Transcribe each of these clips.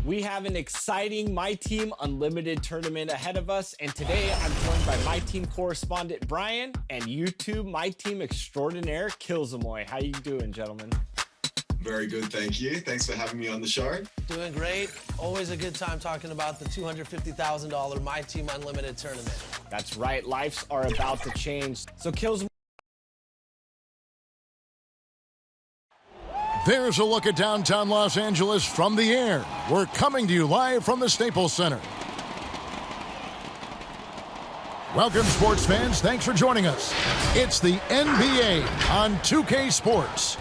We have an exciting My Team Unlimited tournament ahead of us, and today I'm joined by My Team correspondent Brian and YouTube My Team extraordinaire Kilsamoy. How you doing, gentlemen? Very good, thank you. Thanks for having me on the show. Doing great. Always a good time talking about the $250,000 My Team Unlimited tournament. That's right, lives are about to change. So Kilsamoy. There's a look at downtown Los Angeles from the air. We're coming to you live from the Staples Center. Welcome, sports fans. Thanks for joining us. It's the NBA on 2K Sports.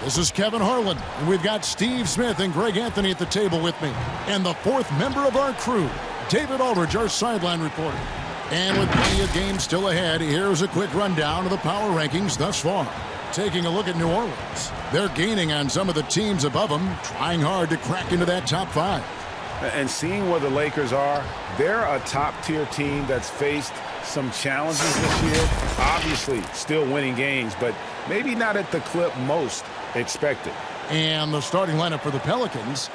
This is Kevin Harlan, and we've got Steve Smith and Greg Anthony at the table with me. And the fourth member of our crew, David Aldridge, our sideline reporter. And with plenty of games still ahead, here's a quick rundown of the power rankings thus far. Taking a look at New Orleans. They're gaining on some of the teams above them, trying hard to crack into that top five. And seeing where the Lakers are, they're a top-tier team that's faced some challenges this year. Obviously, still winning games, but maybe not at the clip most expected. And the starting lineup for the Pelicans,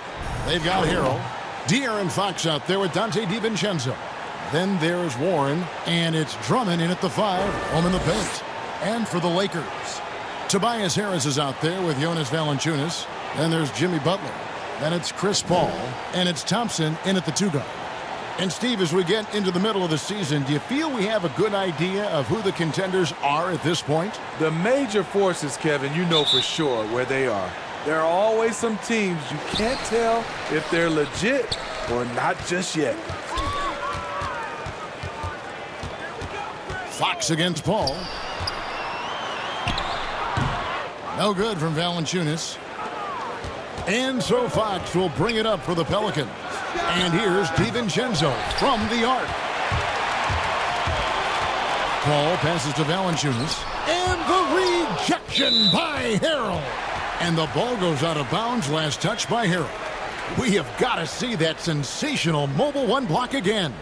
they've got Harrell, De'Aaron Fox out there with Dante DiVincenzo. Then there's Warren, and it's Drummond in at the 5, home in the paint. And for the Lakers, Tobias Harris is out there with Jonas Valanciunas. Then there's Jimmy Butler. Then it's Chris Paul. And it's Thompson in at the 2 guard. And Steve, as we get into the middle of the season, do you feel we have a good idea of who the contenders are at this point? The major forces, Kevin, you know for sure where they are. There are always some teams you can't tell if they're legit or not just yet. Fox against Paul. No good from Valanciunas. And so Fox will bring it up for the Pelicans. And here's DiVincenzo from the arc. Paul passes to Valanciunas. And the rejection by Harrell. And the ball goes out of bounds. Last touch by Harrell. We have got to see that sensational mobile one block again.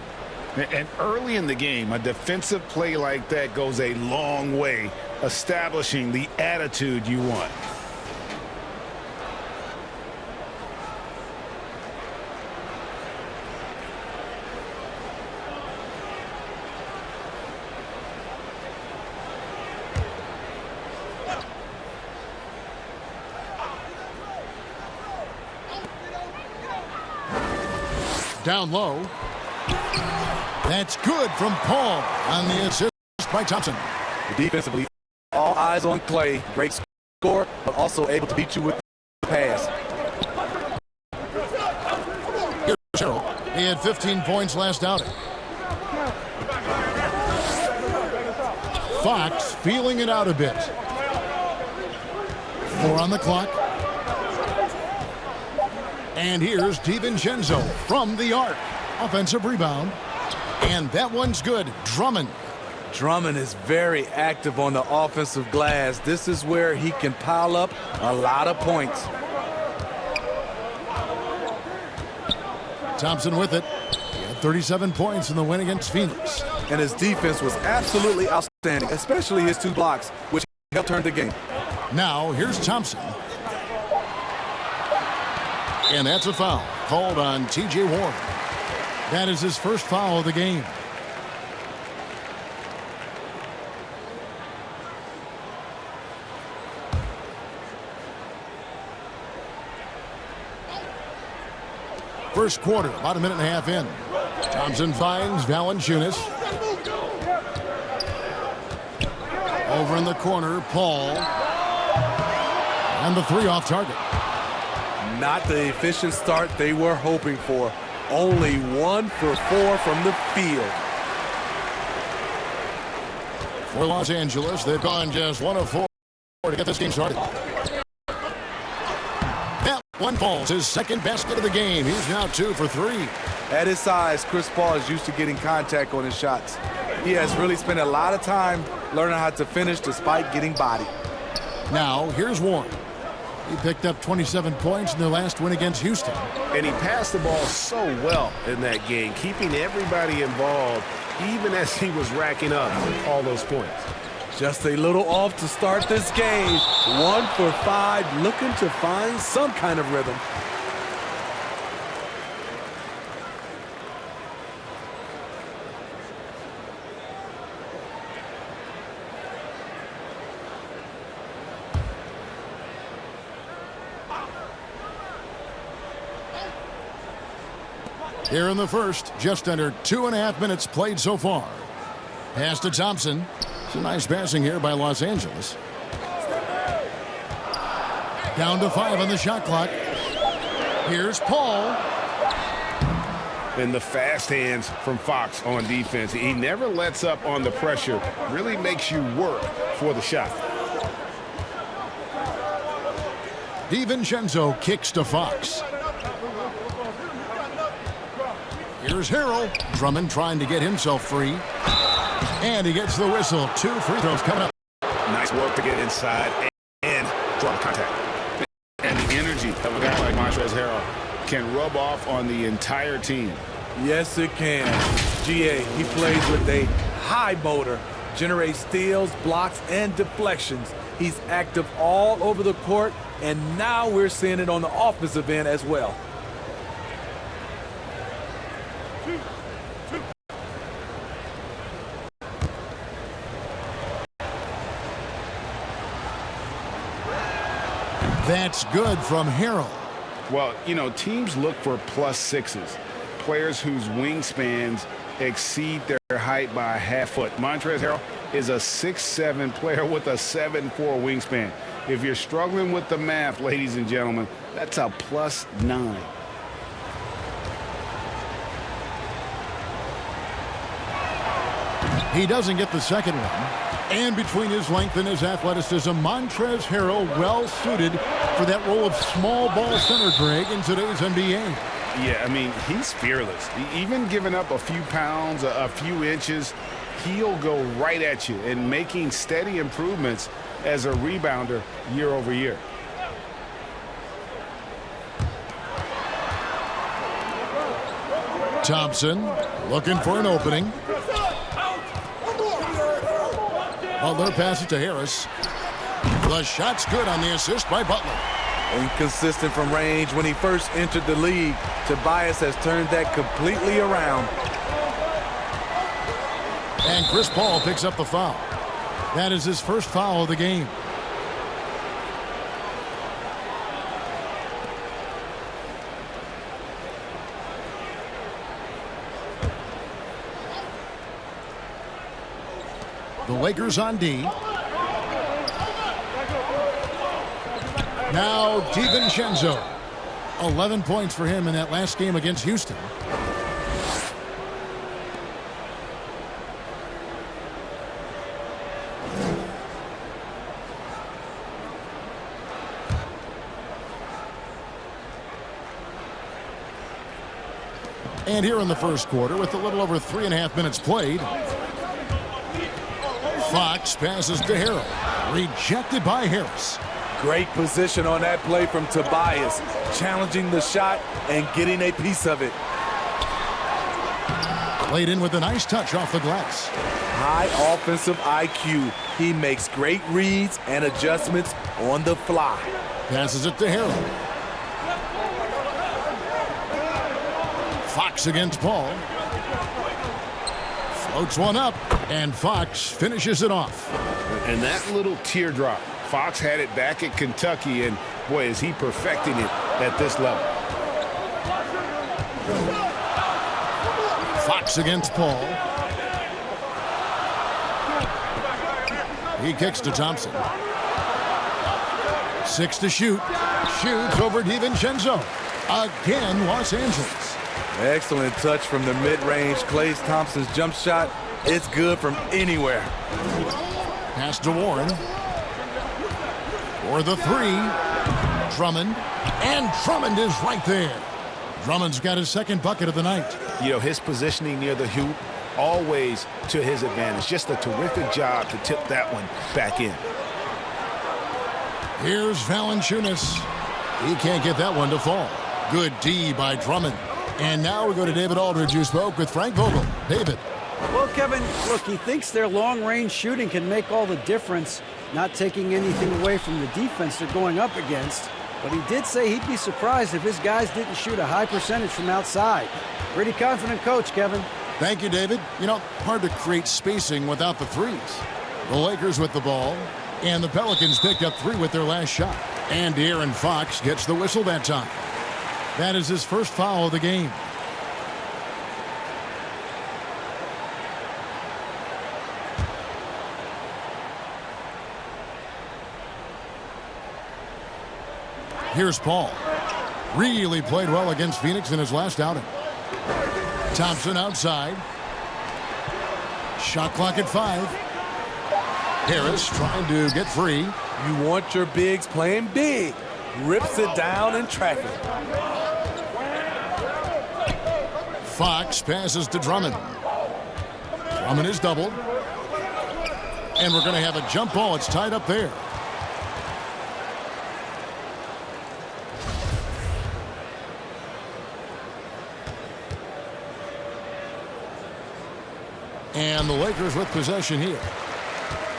And early in the game, a defensive play like that goes a long way, establishing the attitude you want. Down low. That's good from Paul on the assist by Thompson. Defensively, all eyes on Clay. Great score, but also able to beat you with the pass. Here's Harrell. He had 15 points last outing. Fox feeling it out a bit. 4 on the clock. And here's DiVincenzo from the arc. Offensive rebound. And that one's good. Drummond. Drummond is very active on the offensive glass. This is where he can pile up a lot of points. Thompson with it. He had 37 points in the win against Phoenix. And his defense was absolutely outstanding, especially his 2 blocks, which helped turn the game. Now, here's Thompson. And that's a foul called on T.J. Warren. That is his first foul of the game. First quarter, about a minute and a half in. Thompson finds Valanciunas. Over in the corner, Paul. And the 3 off target. Not the efficient start they were hoping for. Only 1 for 4 from the field. For Los Angeles, they've gone just 1 of 4 to get this game started. That one falls, his second basket of the game. He's now 2 for 3. At his size, Chris Paul is used to getting contact on his shots. He has really spent a lot of time learning how to finish despite getting bodied. Now, here's Warren. He picked up 27 points in their last win against Houston. And he passed the ball so well in that game, keeping everybody involved, even as he was racking up all those points. Just a little off to start this game. 1 for 5, looking to find some kind of rhythm. Here in the first, just under 2.5 minutes played so far. Pass to Thompson. It's a nice passing here by Los Angeles. Down to 5 on the shot clock. Here's Paul. And the fast hands from Fox on defense. He never lets up on the pressure. Really makes you work for the shot. DiVincenzo kicks to Fox. Here's Harrell. Drummond trying to get himself free. And he gets the whistle. 2 free throws coming up. Nice work to get inside and draw contact. And the energy of a guy like Montrezl Harrell can rub off on the entire team. Yes, it can. GA, he plays with a high motor, generates steals, blocks, and deflections. He's active all over the court, and now we're seeing it on the offensive end as well. That's good from Harrell. Well, you know, teams look for +6s, players whose wingspans exceed their height by a half foot. Montrezl Harrell is a 6'7" player with a 7'4" wingspan. If you're struggling with the math, ladies and gentlemen, that's a +9. He doesn't get the second one. And between his length and his athleticism, Montrezl Harrell well suited for that role of small ball center, Greg, in today's NBA. Yeah, I mean, he's fearless. Even giving up a few pounds, a few inches, he'll go right at you and making steady improvements as a rebounder year over year. Thompson looking for an opening. Butler passes to Harris. The shot's good on the assist by Butler. Inconsistent from range when he first entered the league. Tobias has turned that completely around. And Chris Paul picks up the foul. That is his first foul of the game. The Lakers on D. Now DiVincenzo. 11 points for him in that last game against Houston. And here in the first quarter, with a little over 3.5 minutes played, Fox passes to Harrell. Rejected by Harris. Great position on that play from Tobias, challenging the shot and getting a piece of it. Played in with a nice touch off the glass. High offensive IQ. He makes great reads and adjustments on the fly. Passes it to Harrell. Fox against Paul. Floats one up, and Fox finishes it off. And that little teardrop, Fox had it back at Kentucky, and boy, is he perfecting it at this level. Fox against Paul. He kicks to Thompson. 6 to shoot. Shoots over DiVincenzo. Again, Los Angeles. Excellent touch from the mid-range. Klay Thompson's jump shot, it's good from anywhere. Pass to Warren. For the 3. Drummond. And Drummond is right there. Drummond's got his second bucket of the night. You know, his positioning near the hoop, always to his advantage. Just a terrific job to tip that one back in. Here's Valanciunas. He can't get that one to fall. Good D by Drummond. And now we go to David Aldridge, who spoke with Frank Vogel. David. Well, Kevin, look, he thinks their long-range shooting can make all the difference, not taking anything away from the defense they're going up against. But he did say he'd be surprised if his guys didn't shoot a high percentage from outside. Pretty confident coach, Kevin. Thank you, David. You know, hard to create spacing without the threes. The Lakers with the ball, and the Pelicans picked up 3 with their last shot. And De'Aaron Fox gets the whistle that time. That is his first foul of the game. Here's Paul. Really played well against Phoenix in his last outing. Thompson outside. Shot clock at 5. Harris trying to get free. You want your bigs playing big. Rips it down in traffic. Fox passes to Drummond. Drummond is doubled. And we're going to have a jump ball. It's tied up there. And the Lakers with possession here.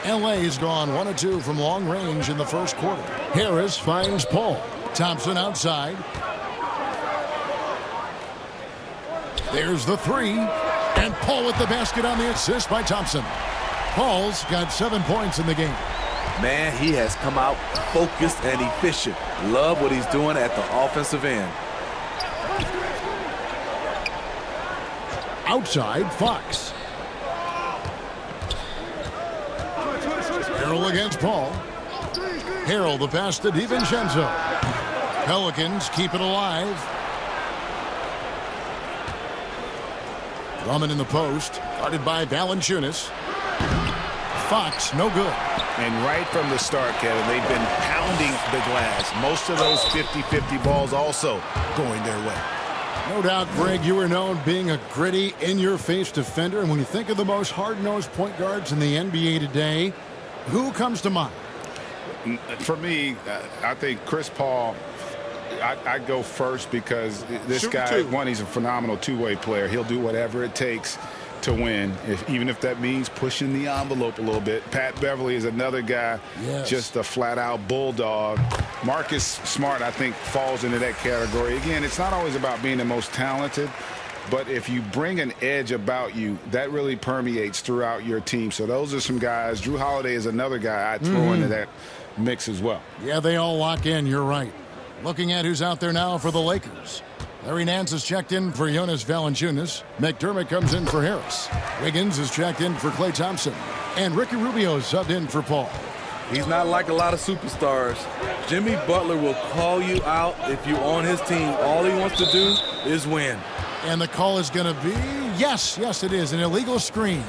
LA's gone 1 of 2 from long range in the first quarter. Harris finds Paul. Thompson outside. There's the 3. And Paul with the basket on the assist by Thompson. Paul's got 7 points in the game. Man, he has come out focused and efficient. Love what he's doing at the offensive end. Outside, Fox. Harrell against Paul. Harrell the pass to DiVincenzo. Pelicans keep it alive. Drummond in the post, guarded by Valanciunas. Fox, no good. And right from the start, Kevin, they've been pounding the glass. Most of those 50-50 balls also going their way. No doubt, Greg, you are known being a gritty, in-your-face defender. And when you think of the most hard-nosed point guards in the NBA today, who comes to mind? For me, I think Chris Paul, I'd go first because this guy, one, he's a phenomenal two-way player. He'll do whatever it takes to win, even if that means pushing the envelope a little bit. Pat Beverly is another guy, just a flat-out bulldog. Marcus Smart, I think, falls into that category. Again, it's not always about being the most talented, but if you bring an edge about you, that really permeates throughout your team. So those are some guys. Drew Holiday is another guy I'd throw into that mix as well. Yeah, they all lock in. You're right. Looking at who's out there now for the Lakers. Larry Nance is checked in for Jonas Valanciunas. McDermott comes in for Harris. Wiggins is checked in for Klay Thompson. And Ricky Rubio is subbed in for Paul. He's not like a lot of superstars. Jimmy Butler will call you out if you're on his team. All he wants to do is win. And the call is going to be, yes, it is, an illegal screen.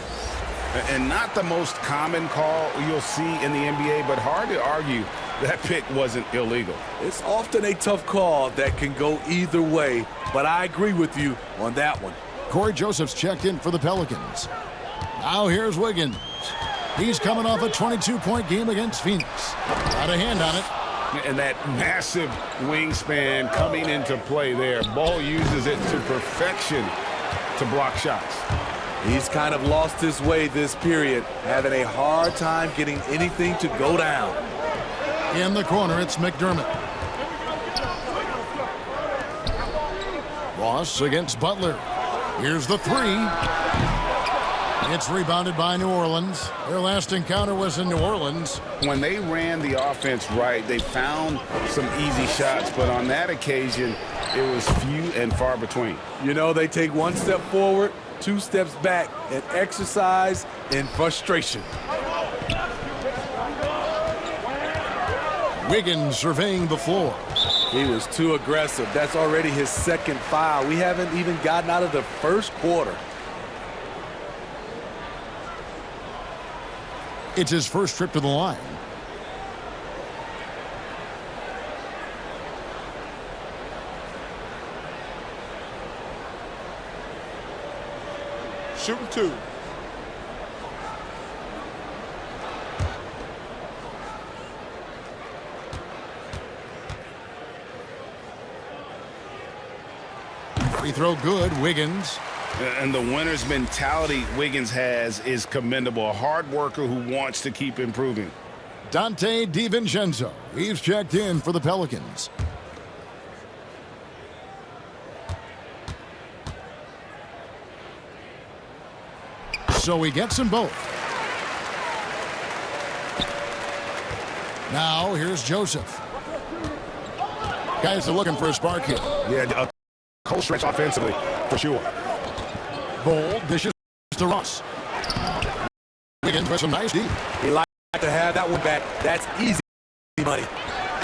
And not the most common call you'll see in the NBA, but hard to argue that pick wasn't illegal. It's often a tough call that can go either way, but I agree with you on that one. Corey Joseph's checked in for the Pelicans. Now here's Wiggins. He's coming off a 22-point game against Phoenix. Got a hand on it. And that massive wingspan coming into play there. Ball uses it to perfection to block shots. He's kind of lost his way this period, having a hard time getting anything to go down. In the corner, it's McDermott. Ross against Butler. Here's the 3. It's rebounded by New Orleans. Their last encounter was in New Orleans. When they ran the offense right, they found some easy shots, but on that occasion, it was few and far between. You know, they take 1 step forward, 2 steps back, and exercise in frustration. Wiggins surveying the floor. He was too aggressive. That's already his second foul. We haven't even gotten out of the first quarter. It's his first trip to the line. Shooting 2. Free throw good, Wiggins. And the winner's mentality Wiggins has is commendable. A hard worker who wants to keep improving. Dante DiVincenzo. He's checked in for the Pelicans. So he gets them both. Now here's Joseph. Guys are looking for a spark here. Yeah, a cold stretch offensively, for sure. Bold, dishes to Ross. Wiggins with some nice deep. He likes to have that one back. That's easy money.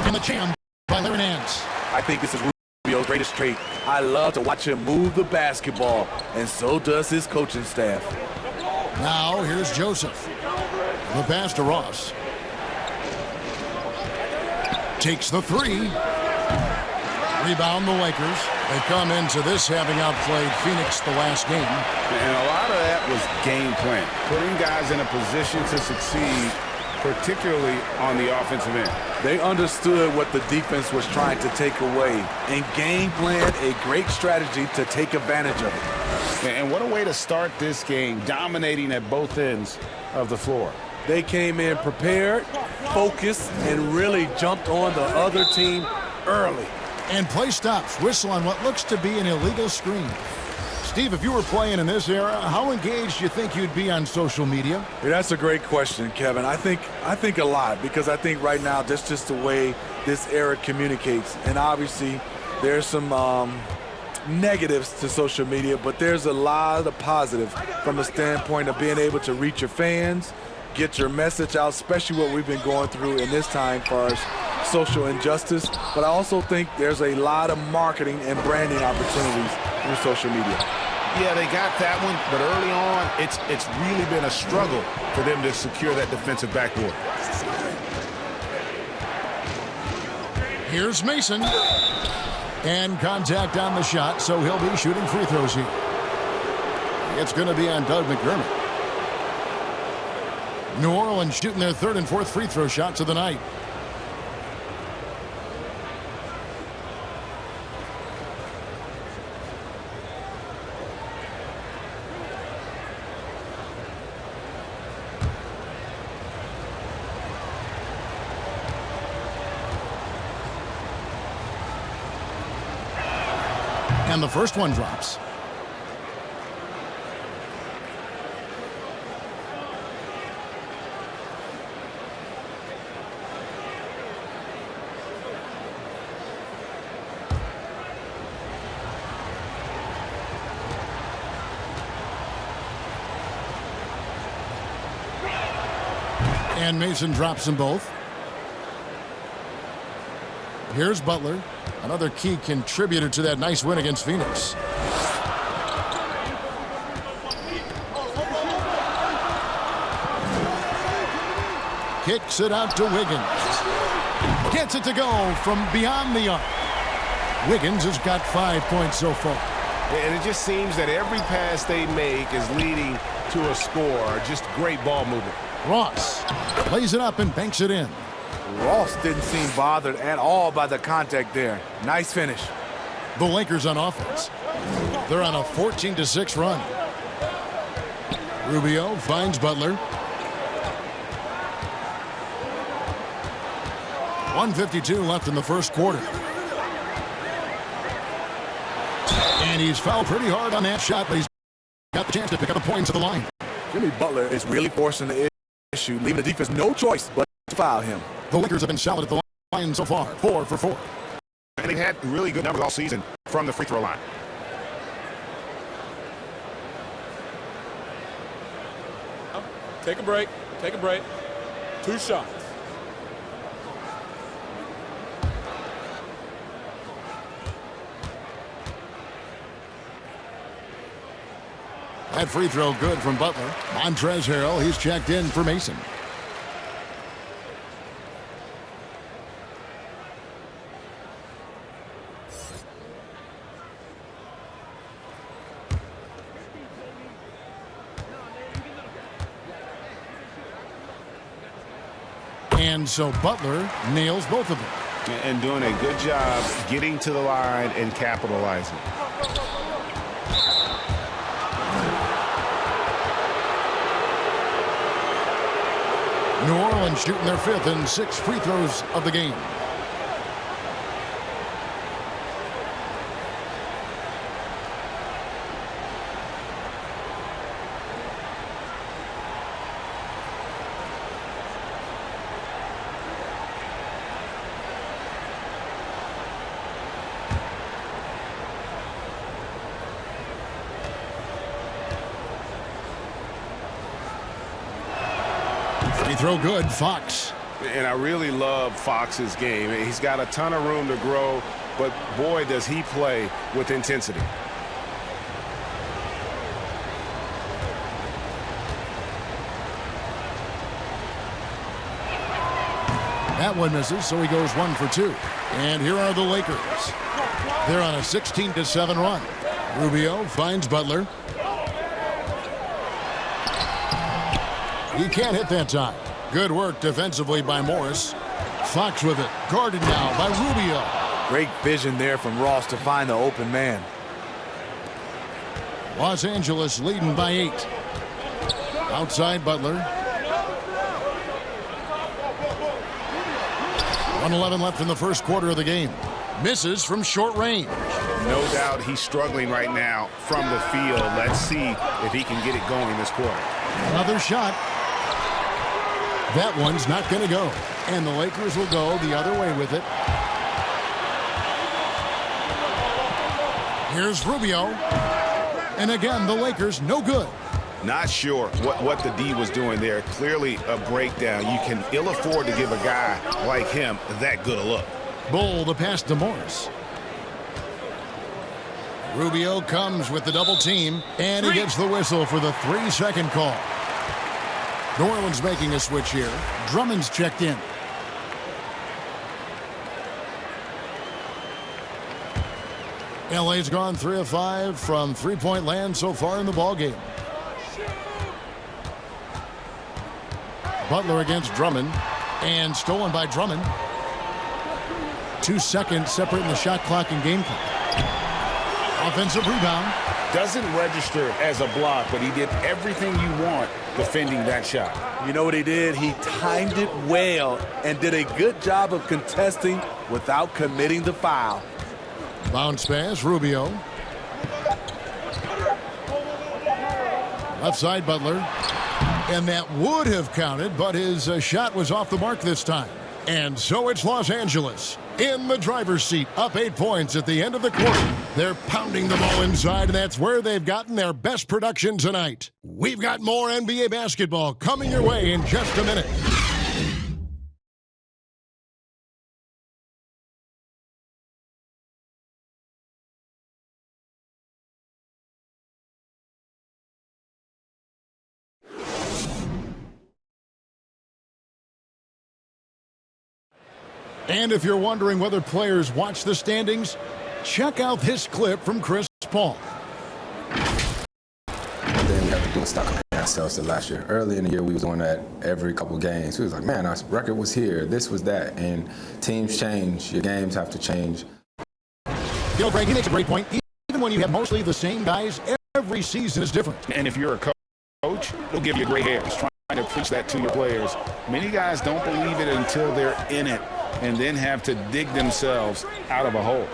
And the jam by Larry Nance. I think this is Rubio's greatest trait. I love to watch him move the basketball, and so does his coaching staff. Now here's Joseph. The pass to Ross. Takes the three. Rebound the Lakers. They come into this having outplayed Phoenix the last game. And a lot of that was game plan, putting guys in a position to succeed, particularly on the offensive end. They understood what the defense was trying to take away and game planned a great strategy to take advantage of it. And what a way to start this game, dominating at both ends of the floor. They came in prepared, focused, and really jumped on the other team early. And play stops. Whistle on what looks to be an illegal screen. Steve, if you were playing in this era, how engaged do you think you'd be on social media? Yeah, that's a great question, Kevin. I think a lot, because I think right now that's just the way this era communicates. And obviously there's some negatives to social media, but there's a lot of positive from the standpoint of being able to reach your fans, get your message out, especially what we've been going through in this time for our social injustice. But I also think there's a lot of marketing and branding opportunities through social media. Yeah, they got that one, but early on, it's really been a struggle for them to secure that defensive backboard. Here's Mason. And contact on the shot, so he'll be shooting free throws here. It's going to be on Doug McDermott. New Orleans shooting their third and fourth free throw shots of the night. And the first one drops. And Mason drops them both. Here's Butler, another key contributor to that nice win against Phoenix. Kicks it out to Wiggins. Gets it to go from beyond the arc. Wiggins has got 5 points so far. And it just seems that every pass they make is leading to a score. Just great ball movement. Ross plays it up and banks it in. Ross didn't seem bothered at all by the contact there. Nice finish. The Lakers on offense. They're on a 14-6 run. Rubio finds Butler. 1:52 left in the first quarter. And he's fouled pretty hard on that shot, but he's got the chance to pick up the points at the line. Jimmy Butler is really forcing the issue, leaving the defense no choice but to foul him. The Lakers have been solid at the line so far, 4 for 4. And they've had really good numbers all season from the free throw line. Take a break. Take a break. 2 shots. That free throw good from Butler. Montrezl Harrell, he's checked in for Mason. And so Butler nails both of them. And doing a good job getting to the line and capitalizing. New Orleans shooting their 5th and 6th free throws of the game. Free throw good, Fox. And I really love Fox's game. He's got a ton of room to grow, but boy, does he play with intensity. That one misses, so he goes 1 for 2. And here are the Lakers. They're on a 16-7 run. Rubio finds Butler. He can't hit that time. Good work defensively by Morris. Fox with it. Guarded now by Rubio. Great vision there from Ross to find the open man. Los Angeles leading by 8. Outside Butler. 1:11 left in the first quarter of the game. Misses from short range. No doubt he's struggling right now from the field. Let's see if he can get it going this quarter. Another shot. That one's not going to go. And the Lakers will go the other way with it. Here's Rubio. And again, the Lakers no good. Not sure what the D was doing there. Clearly a breakdown. You can ill afford to give a guy like him that good a look. Bull the pass to Morris. Rubio comes with the double team, and he gets the whistle for the 3-second call. New Orleans making a switch here. Drummond's checked in. LA's gone 3 of 5 from three-point land so far in the ballgame. Butler against Drummond, and stolen by Drummond. 2 seconds separating the shot clock and game clock. Offensive rebound. Doesn't register as a block, but he did everything you want defending that shot. You know what he did? He timed it well and did a good job of contesting without committing the foul. Bounce pass, Rubio. Left side, Butler. And that would have counted, but his shot was off the mark this time. And so it's Los Angeles in the driver's seat, up 8 points at the end of the quarter. They're pounding the ball inside, and that's where they've gotten their best production tonight. We've got more NBA basketball coming your way in just a minute. And if you're wondering whether players watch the standings, check out this clip from Chris Paul. And then we have to do a stock comparing ourselves to last year. Early in the year, we was doing that every couple games. We was like, man, our record was here, this was that. And teams change, your games have to change. You know, Greg, he makes a great point. Even when you have mostly the same guys, every season is different. And if you're a coach, he'll give you gray hairs, trying to preach that to your players. Many guys don't believe it until they're in it, and then have to dig themselves out of a hole.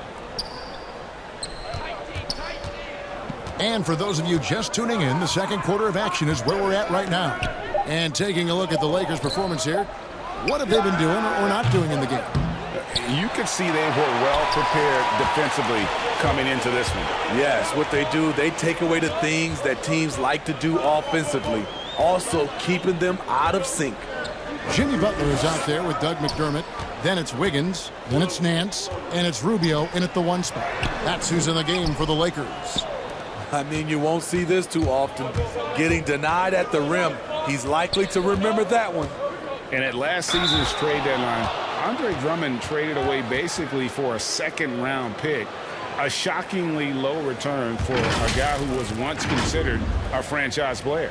And for those of you just tuning in, the second quarter of action is where we're at right now. And taking a look at the Lakers' performance here, what have they been doing or not doing in the game? You could see they were well prepared defensively coming into this one. Yes, what they do, they take away the things that teams like to do offensively, also keeping them out of sync. Jimmy Butler is out there with Doug McDermott. Then it's Wiggins, then it's Nance, and it's Rubio in at the 1 spot. That's who's in the game for the Lakers. I mean, you won't see this too often. Getting denied at the rim. He's likely to remember that one. And at last season's trade deadline, Andre Drummond traded away basically for a second-round pick. A shockingly low return for a guy who was once considered a franchise player.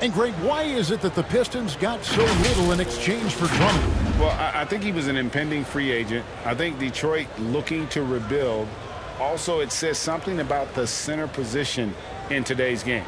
And Greg, why is it that the Pistons got so little in exchange for Drummond? Well, I think he was an impending free agent. I think Detroit looking to rebuild. Also, it says something about the center position in today's game.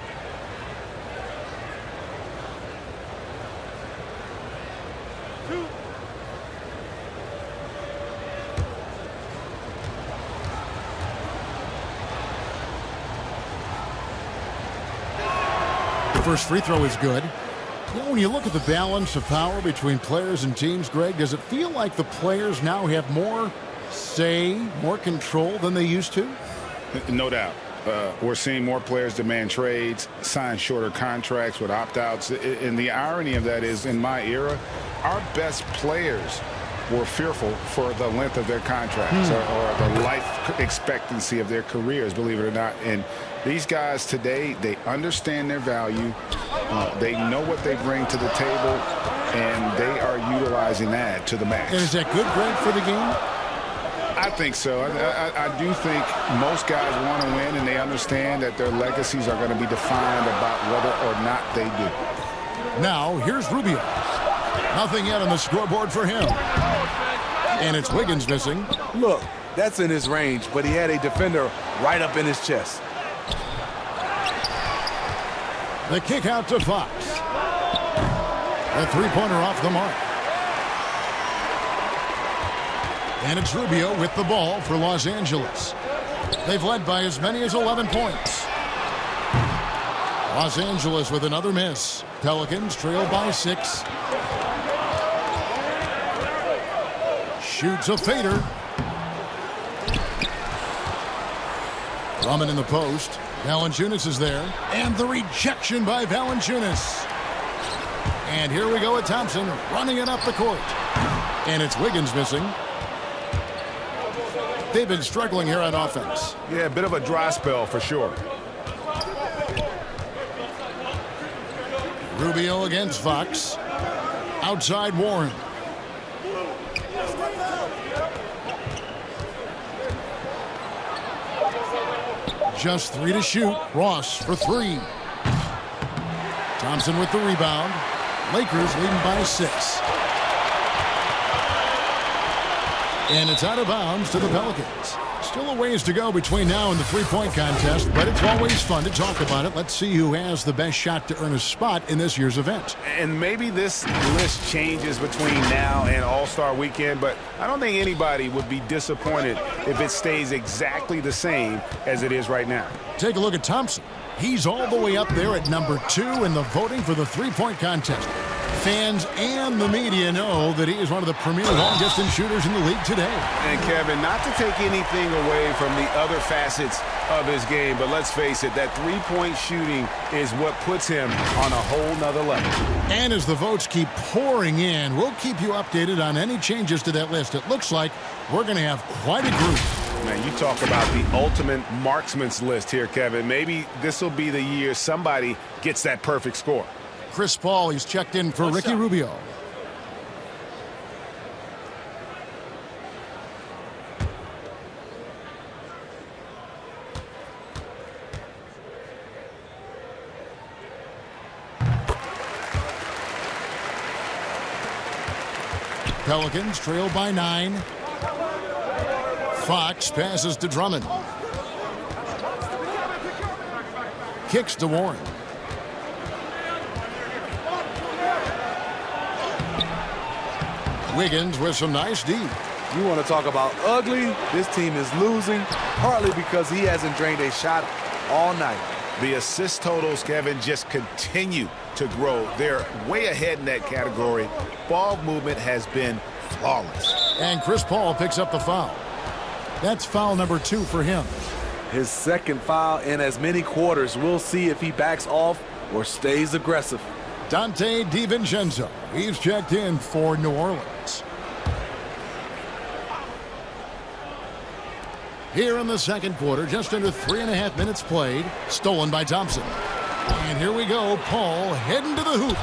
First free throw is good. You know, when you look at the balance of power between players and teams, Greg, does it feel like the players now have more say, more control than they used to? No doubt. We're seeing more players demand trades, sign shorter contracts with opt-outs. And the irony of that is, in my era, our best players were fearful for the length of their contracts or the life expectancy of their careers, believe it or not. And these guys today, they understand their value. They know what they bring to the table, and they are utilizing that to the max. And is that good grade for the game? I think so. I do think most guys want to win, and they understand that their legacies are going to be defined about whether or not they do. Now, here's Rubio. Nothing yet on the scoreboard for him. And it's Wiggins missing. Look, that's in his range, but he had a defender right up in his chest. The kick out to Fox. The three-pointer off the mark. And it's Rubio with the ball for Los Angeles. They've led by as many as 11 points. Los Angeles with another miss. Pelicans trail by 6. Shoots a fader. Drummond in the post. Valanciunas is there. And the rejection by Valanciunas. And here we go at Thompson running it up the court. And it's Wiggins missing. They've been struggling here on offense. Yeah, a bit of a dry spell for sure. Rubio against Fox. Outside Warren. Just 3 to shoot. Ross for 3. Thompson with the rebound. Lakers leading by 6. And it's out of bounds to the Pelicans. Still a ways to go between now and the three-point contest, but it's always fun to talk about it. Let's see who has the best shot to earn a spot in this year's event. And maybe this list changes between now and All-Star Weekend, but I don't think anybody would be disappointed if it stays exactly the same as it is right now. Take a look at Thompson. He's all the way up there at number 2 in the voting for the three-point contest. Fans and the media know that he is one of the premier long-distance shooters in the league today. And, Kevin, not to take anything away from the other facets of his game, but let's face it, that three-point shooting is what puts him on a whole nother level. And as the votes keep pouring in, we'll keep you updated on any changes to that list. It looks like we're going to have quite a group. Man, you talk about the ultimate marksman's list here, Kevin. Maybe this will be the year somebody gets that perfect score. Chris Paul, he's checked in for Ricky Rubio. Pelicans trail by 9. Fox passes to Drummond. Kicks to Warren. Wiggins with some nice D. You want to talk about ugly? This team is losing, partly because he hasn't drained a shot all night. The assist totals, Kevin, just continue to grow. They're way ahead in that category. Ball movement has been flawless. And Chris Paul picks up the foul. That's foul number 2 for him. His second foul in as many quarters. We'll see if he backs off or stays aggressive. Dante DiVincenzo. He's checked in for New Orleans. Here in the second quarter, just under 3.5 minutes played. Stolen by Thompson. And here we go. Paul heading to the hoop.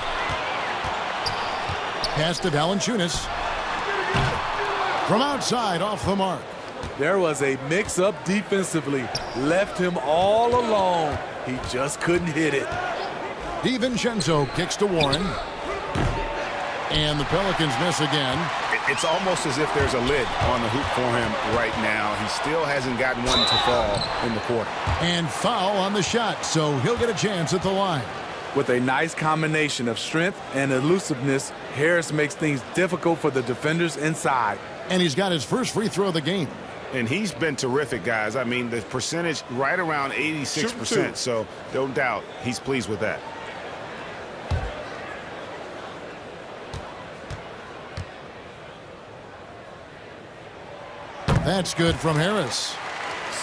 Pass to Valanciunas. From outside, off the mark. There was a mix-up defensively. Left him all alone. He just couldn't hit it. DiVincenzo kicks to Warren. And the Pelicans miss again. It's almost as if there's a lid on the hoop for him right now. He still hasn't gotten one to fall in the quarter. And foul on the shot, so he'll get a chance at the line. With a nice combination of strength and elusiveness, Harris makes things difficult for the defenders inside. And he's got his first free throw of the game. And he's been terrific, guys. I mean, the percentage right around 86%, so no doubt he's pleased with that. That's good from Harris.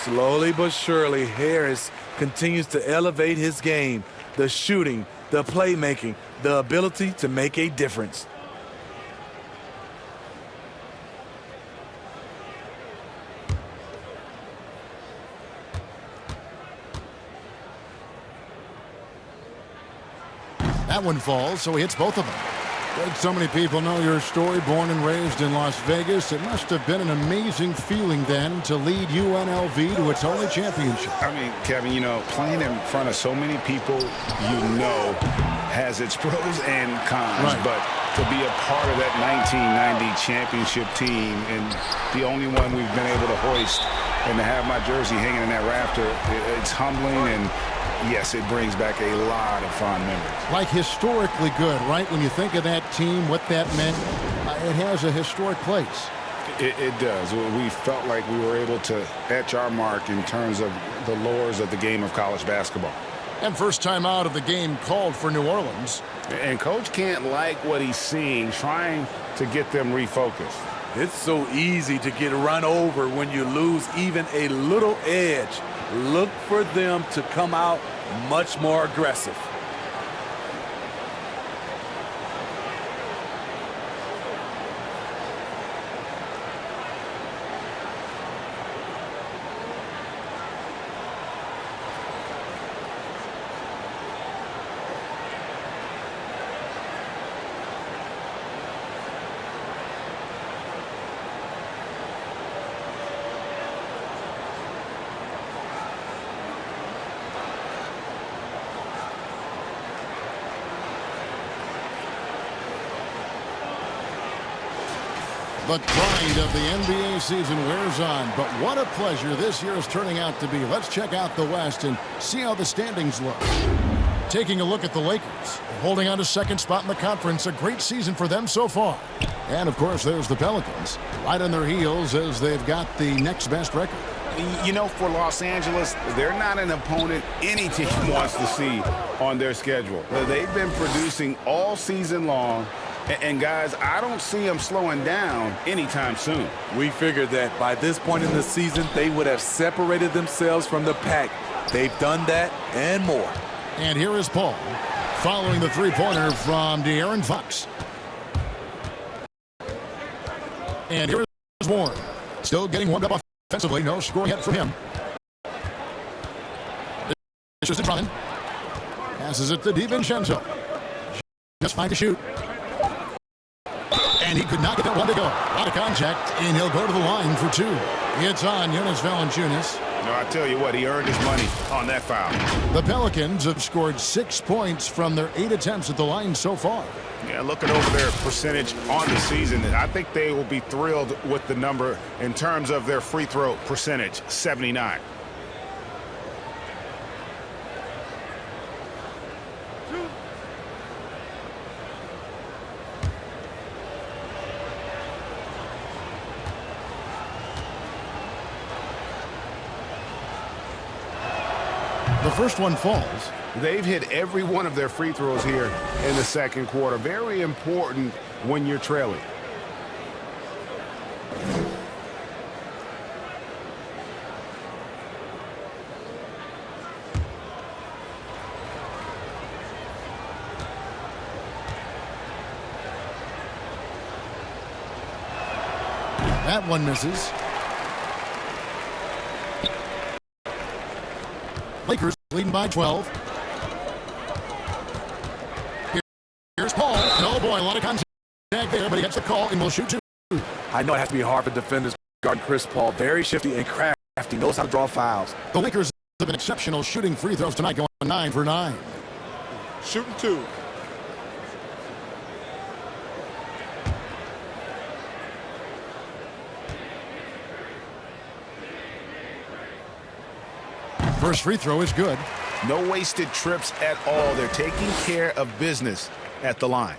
Slowly but surely, Harris continues to elevate his game. The shooting, the playmaking, the ability to make a difference. That one falls, so he hits both of them. Greg, so many people know your story. Born and raised in Las Vegas, it must have been an amazing feeling then to lead UNLV to its only championship. I mean, Kevin, you know, playing in front of so many people you know has its pros and cons. Right. But to be a part of that 1990 championship team and the only one we've been able to hoist and to have my jersey hanging in that rafter, it's humbling and yes, it brings back a lot of fond memories. Like historically good, right? When you think of that team, what that meant, it has a historic place. It does. We felt like we were able to etch our mark in terms of the lures of the game of college basketball. And first time out of the game called for New Orleans. And Coach can't like what he's seeing, trying to get them refocused. It's so easy to get run over when you lose even a little edge. Look for them to come out much more aggressive. The grind of the NBA season wears on, but what a pleasure this year is turning out to be. Let's check out the West and see how the standings look. Taking a look at the Lakers, holding on to second spot in the conference. A great season for them so far. And, of course, there's the Pelicans, right on their heels as they've got the next best record. You know, for Los Angeles, they're not an opponent any team wants to see on their schedule. They've been producing all season long. And, guys, I don't see them slowing down anytime soon. We figured that by this point in the season, they would have separated themselves from the pack. They've done that and more. And here is Paul, following the three-pointer from De'Aaron Fox. And here is Warren, still getting warmed up offensively. No score yet from him. This is to Drummond. Passes it to DiVincenzo. Just fine to shoot. And he could not get that one to go. Out of contact, and he'll go to the line for two. It's on Jonas Valanciunas. No, I tell you what, he earned his money on that foul. The Pelicans have scored 6 points from their 8 attempts at the line so far. Yeah, looking over their percentage on the season, I think they will be thrilled with the number in terms of their free throw percentage, 79. The first one falls. They've hit every one of their free throws here in the second quarter. Very important when you're trailing. That one misses. Lakers leading by 12. Here's Paul. Oh boy, a lot of contact there, but he gets the call and will shoot two. I know it has to be hard for defenders guarding Chris Paul. Very shifty and crafty. Knows how to draw fouls. The Lakers have been exceptional shooting free throws tonight, going 9 for 9. Shooting two. First free throw is good. No wasted trips at all. They're taking care of business at the line.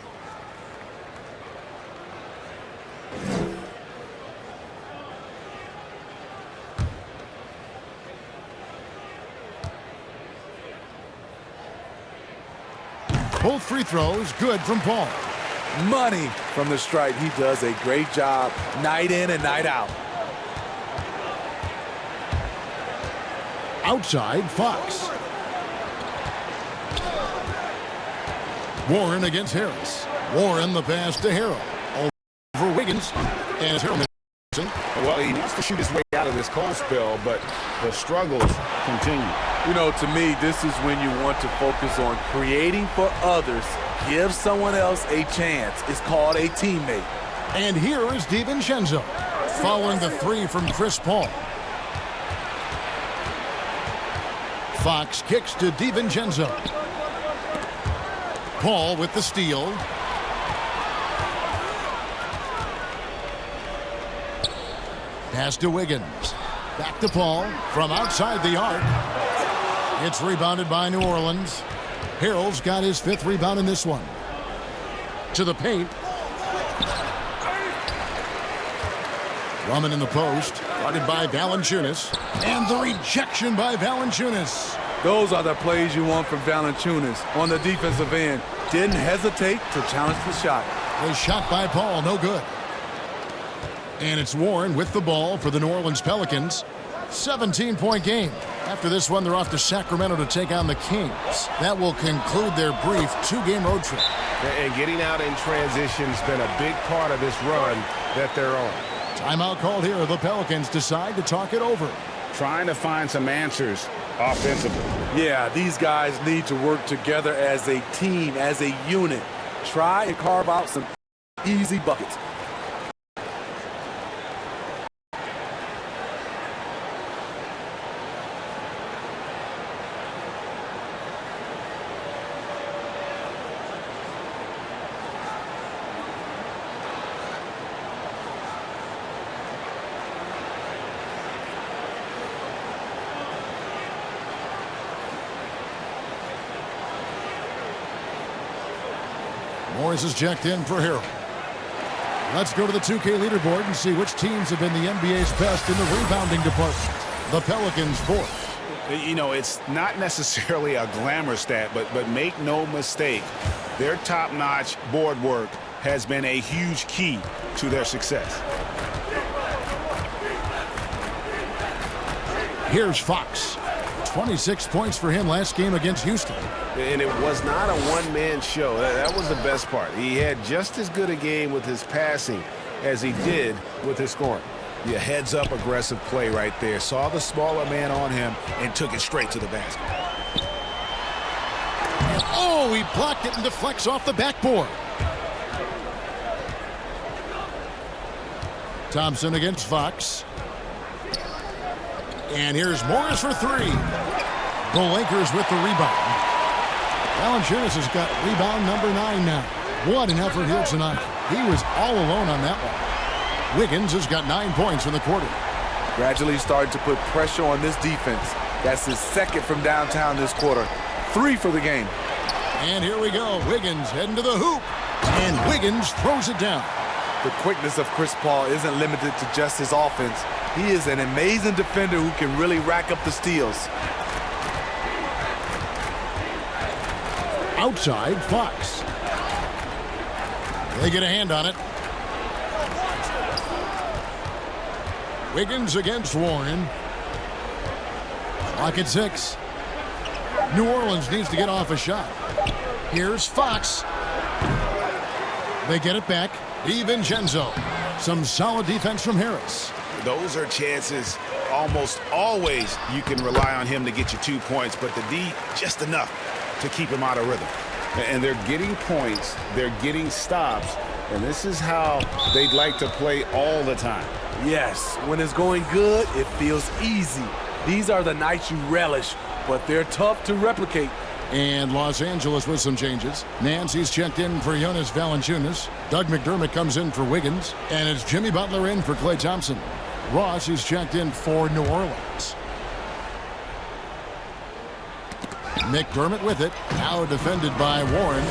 Both free throws good from Paul. Money from the stripe. He does a great job night in and night out. Outside, Fox. Warren against Harris. Warren the pass to Harrell. Over Wiggins. And it's Harrell. Well, he needs to shoot his way out of this cold spell, but the struggles continue. You know, to me, this is when you want to focus on creating for others. Give someone else a chance. It's called a teammate. And here is DiVincenzo, following the three from Chris Paul. Fox kicks to DiVincenzo. Paul with the steal. Pass to Wiggins. Back to Paul from outside the arc. It's rebounded by New Orleans. Harrell's got his 5th rebound in this one. To the paint. Drummond in the post. Guarded by Valanciunas. And the rejection by Valanciunas. Those are the plays you want from Valanciunas on the defensive end. Didn't hesitate to challenge the shot. The shot by Paul, no good. And it's Warren with the ball for the New Orleans Pelicans. 17-point game. After this one, they're off to Sacramento to take on the Kings. That will conclude their brief 2-game road trip. And getting out in transition has been a big part of this run that they're on. Timeout called here. The Pelicans decide to talk it over. Trying to find some answers offensively. Yeah, these guys need to work together as a team, as a unit. Try and carve out some easy buckets. Morris is checked in for Harrell. Let's go to the 2K leaderboard and see which teams have been the NBA's best in the rebounding department. The Pelicans 4th. You know, it's not necessarily a glamour stat, but make no mistake, their top-notch board work has been a huge key to their success. Here's Fox. 26 points for him last game against Houston. And it was not a one-man show. That was the best part. He had just as good a game with his passing as he did with his scoring. Yeah, heads-up aggressive play right there. Saw the smaller man on him and took it straight to the basket. Oh, he blocked it and deflects off the backboard. Thompson against Fox. And here's Morris for 3. The Lakers with the rebound. Valanciunas has got rebound number 9 now. What an effort here tonight. He was all alone on that one. Wiggins has got 9 points in the quarter. Gradually starting to put pressure on this defense. That's his 2nd from downtown this quarter. 3 for the game. And here we go. Wiggins heading to the hoop. And Wiggins throws it down. The quickness of Chris Paul isn't limited to just his offense. He is an amazing defender who can really rack up the steals. Outside, Fox. They get a hand on it. Wiggins against Warren. Clock at 6. New Orleans needs to get off a shot. Here's Fox. They get it back. DiVincenzo. Some solid defense from Harris. Those are chances almost always you can rely on him to get you 2 points, but the D just enough to keep him out of rhythm. And they're getting points, they're getting stops, and this is how they'd like to play all the time. Yes, when it's going good, it feels easy. These are the nights you relish, but they're tough to replicate. And Los Angeles with some changes. Nancy's checked in for Jonas Valanciunas. Doug McDermott comes in for Wiggins. And it's Jimmy Butler in for Klay Thompson. Ross is checked in for New Orleans. McDermott with it. Now defended by Warren.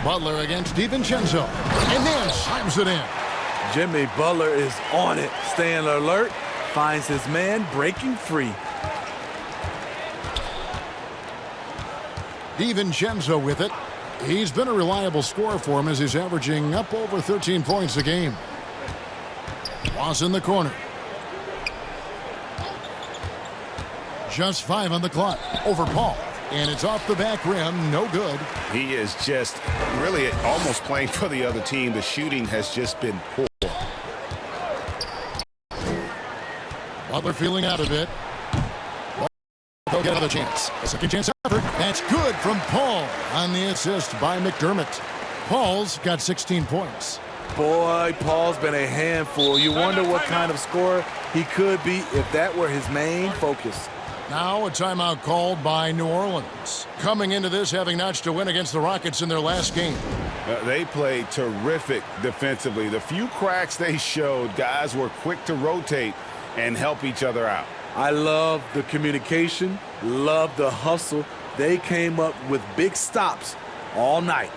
Butler against DiVincenzo. And then slams it in. Jimmy Butler is on it. Staying alert. Finds his man breaking free. DiVincenzo with it. He's been a reliable scorer for him as he's averaging up over 13 points a game. Ross in the corner. Just 5 on the clock. Over Paul. And it's off the back rim. No good. He is just really almost playing for the other team. The shooting has just been poor. Butler feeling out of it. They'll get another chance. A second chance effort. That's good from Paul on the assist by McDermott. Paul's got 16 points. Boy, Paul's been a handful. You wonder what kind of scorer he could be if that were his main focus. Now a timeout called by New Orleans. Coming into this having notched a win against the Rockets in their last game. They played terrific defensively. The few cracks they showed, guys were quick to rotate and help each other out. I love the communication, love the hustle. They came up with big stops all night.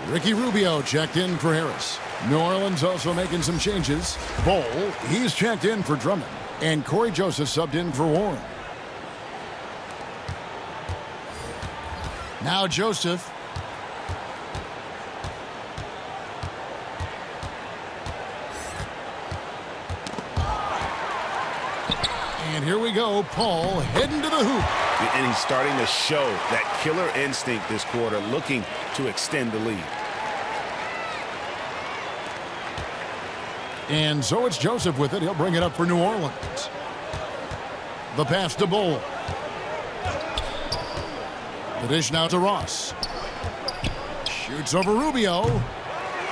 Ricky Rubio checked in for Harris. New Orleans also making some changes. Bol, he's checked in for Drummond. And Corey Joseph subbed in for Warren. Now Joseph. And here we go. Paul heading to the hoop. And he's starting to show that killer instinct this quarter, looking to extend the lead. And so it's Joseph with it. He'll bring it up for New Orleans. The pass to Bol. The dish now to Ross. Shoots over Rubio.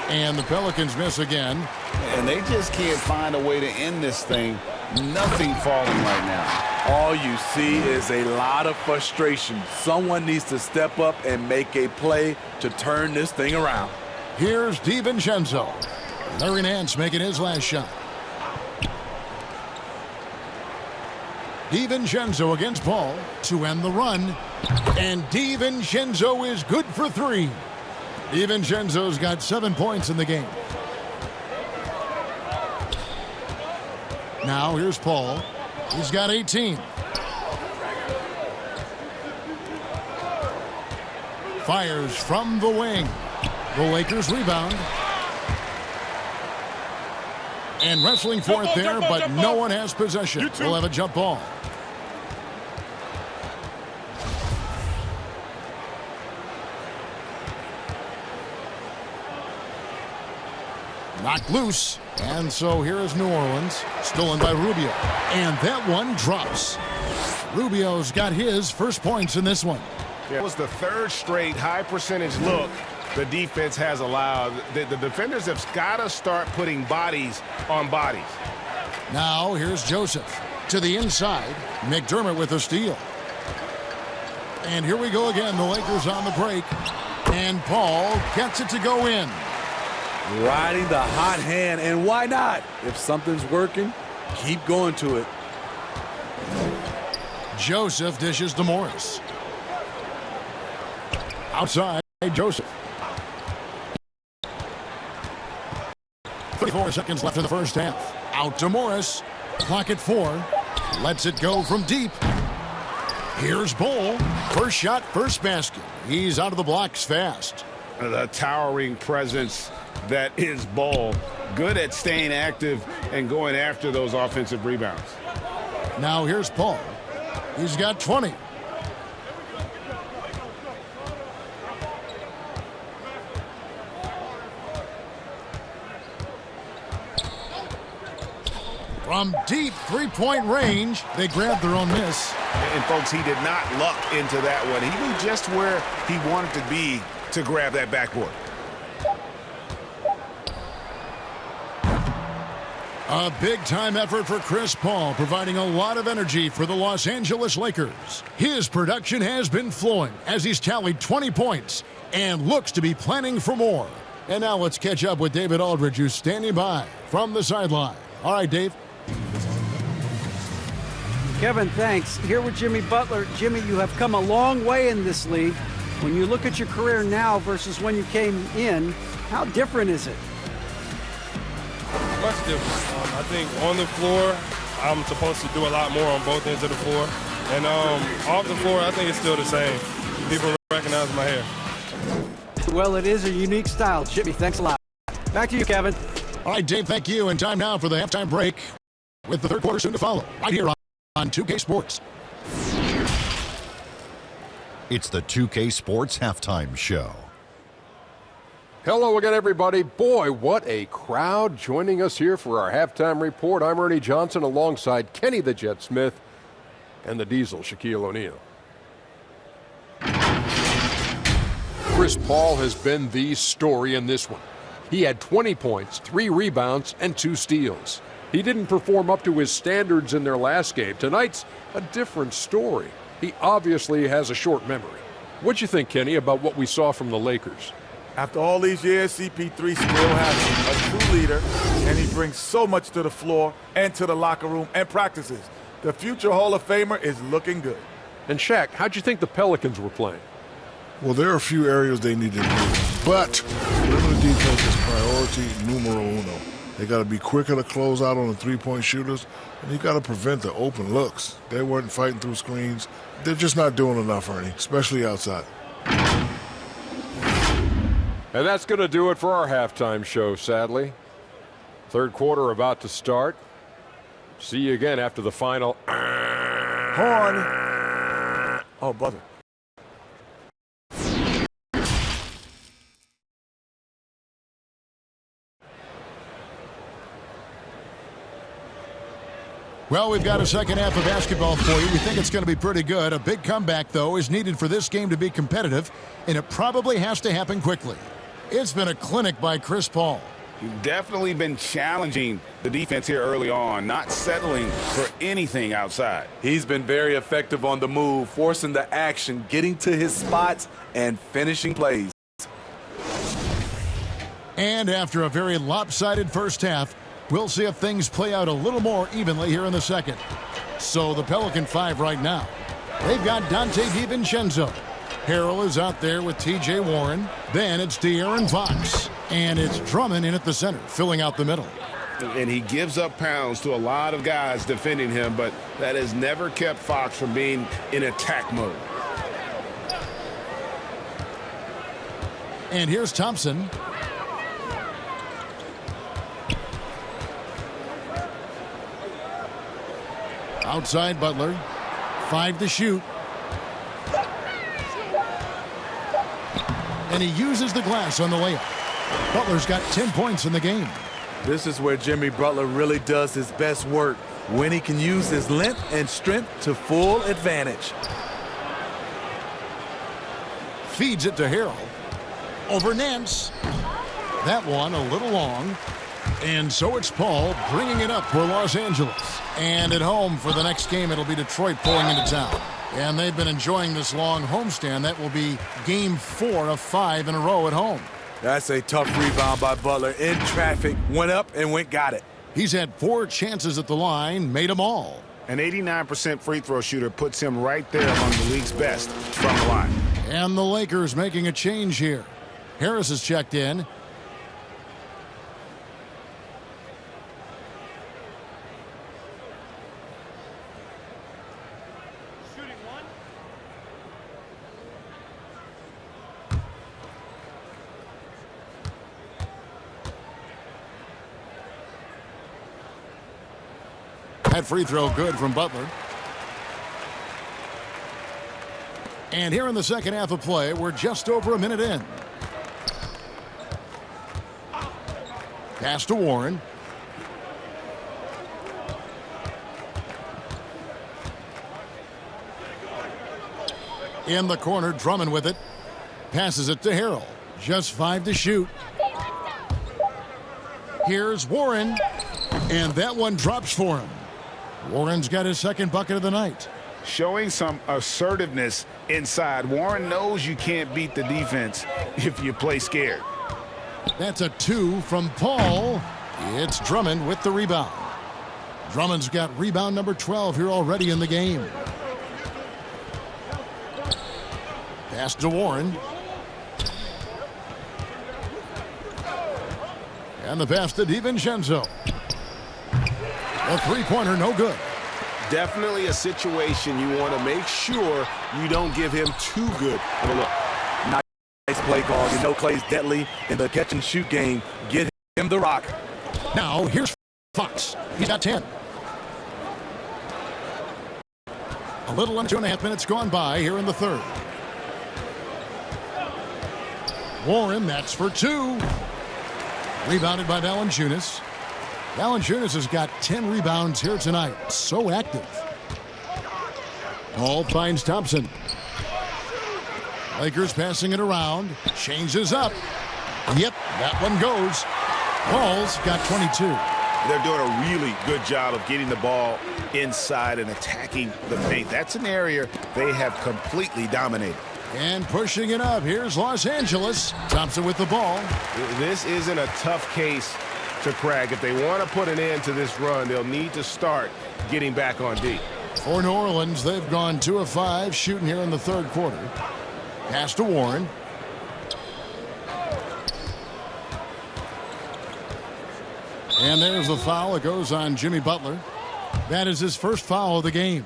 And the Pelicans miss again. And they just can't find a way to end this thing. Nothing falling right now. All you see is a lot of frustration. Someone needs to step up and make a play to turn this thing around. Here's DiVincenzo. Larry Nance making his last shot. DiVincenzo against Paul to end the run. And DiVincenzo is good for 3. DiVincenzo's got 7 points in the game. Now here's Paul. He's got 18. Fires from the wing. The Lakers rebound. And wrestling for it there, but no one has possession. We'll have a jump ball. Knocked loose. And so here is New Orleans. Stolen by Rubio. And that one drops. Rubio's got his first points in this one. It was the third straight high percentage look the defense has allowed. The defenders have got to start putting bodies on bodies. Now here's Joseph to the inside. McDermott with a steal. And here we go again. The Lakers on the break. And Paul gets it to go in. Riding the hot hand, and why not? If something's working, keep going to it. Joseph dishes to Morris. Outside, Joseph. 34 seconds left in the first half. Out to Morris. Clock at 4. Lets it go from deep. Here's Bol. First shot, first basket. He's out of the blocks fast. The towering presence that is Bol. Good at staying active and going after those offensive rebounds. Now here's Paul. He's got 20. From deep three-point range, they grabbed their own miss. And folks, he did not luck into that one. He knew just where he wanted to be to grab that backboard. A big-time effort for Chris Paul, providing a lot of energy for the Los Angeles Lakers. His production has been flowing as he's tallied 20 points and looks to be planning for more. And now let's catch up with David Aldridge, who's standing by from the sideline. All right, Dave. Kevin, thanks. Here with Jimmy Butler. Jimmy, you have come a long way in this league. When you look at your career now versus when you came in, how different is it? Much different. I think on the floor, I'm supposed to do a lot more on both ends of the floor. And off the floor, I think it's still the same. People recognize my hair. Well, it is a unique style. Jimmy, thanks a lot. Back to you, Kevin. All right, Dave, thank you. And time now for the halftime break with the third quarter soon to follow right here on 2K Sports. It's the 2K Sports Halftime Show. Hello again, everybody. Boy, what a crowd joining us here for our halftime report. I'm Ernie Johnson alongside Kenny the Jet Smith and the Diesel, Shaquille O'Neal. Chris Paul has been the story in this one. He had 20 points, 3 rebounds, and 2 steals. He didn't perform up to his standards in their last game. Tonight's a different story. He obviously has a short memory. What'd you think, Kenny, about what we saw from the Lakers? After all these years, CP3 still has a true leader, and he brings so much to the floor and to the locker room and practices. The future Hall of Famer is looking good. And Shaq, how'd you think the Pelicans were playing? Well, there are a few areas they need to improve, but perimeter defense is priority numero uno. They got to be quicker to close out on the three-point shooters, and you got to prevent the open looks. They weren't fighting through screens. They're just not doing enough, Ernie, especially outside. And that's going to do it for our halftime show, sadly. Third quarter about to start. See you again after the final. Horn. Oh, buzzer. Well, we've got a second half of basketball for you. We think it's going to be pretty good. A big comeback, though, is needed for this game to be competitive, and it probably has to happen quickly. It's been a clinic by Chris Paul. You've definitely been challenging the defense here early on, not settling for anything outside. He's been very effective on the move, forcing the action, getting to his spots, and finishing plays. And after a very lopsided first half, we'll see if things play out a little more evenly here in the second. So the Pelican 5 right now. They've got Dante DiVincenzo. Harrell is out there with T.J. Warren. Then it's De'Aaron Fox. And it's Drummond in at the center, filling out the middle. And he gives up pounds to a lot of guys defending him, but that has never kept Fox from being in attack mode. And here's Thompson. Outside Butler. 5 to shoot. And he uses the glass on the layup. Butler's got 10 points in the game. This is where Jimmy Butler really does his best work, when he can use his length and strength to full advantage. Feeds it to Harrell. Over Nance. That one a little long. And so it's Paul bringing it up for Los Angeles. And at home for the next game, it'll be Detroit pulling into town. And they've been enjoying this long homestand. That will be game 4 of 5 in a row at home. That's a tough rebound by Butler. In traffic, went up and got it. He's had 4 chances at the line, made them all. An 89% free throw shooter puts him right there among the league's best from the line. And the Lakers making a change here. Harris has checked in. That free throw good from Butler. And here in the second half of play, we're just over a minute in. Pass to Warren. In the corner, Drummond with it. Passes it to Harrell. Just 5 to shoot. Here's Warren. And that one drops for him. Warren's got his second bucket of the night. Showing some assertiveness inside. Warren knows you can't beat the defense if you play scared. That's a 2 from Paul. It's Drummond with the rebound. Drummond's got rebound number 12 here already in the game. Pass to Warren. And the pass to DiVincenzo. A three-pointer, no good. Definitely a situation you want to make sure you don't give him too good of a look. Nice play call. You know Clay's deadly in the catch-and-shoot game. Get him the rock. Now, here's Fox. He's got 10. A little under 2.5 minutes gone by here in the third. Warren, that's for 2. Rebounded by Valanciunas. Valanciunas has got 10 rebounds here tonight. So active. Paul finds Thompson. Lakers passing it around. Changes up. Yep, that one goes. Paul's got 22. They're doing a really good job of getting the ball inside and attacking the paint. That's an area they have completely dominated. And pushing it up. Here's Los Angeles. Thompson with the ball. This isn't a tough case to crack. If they want to put an end to this run, they'll need to start getting back on D. For New Orleans, they've gone 2 of 5 shooting here in the third quarter. Pass to Warren. And there's the foul. It goes on Jimmy Butler. That is his first foul of the game.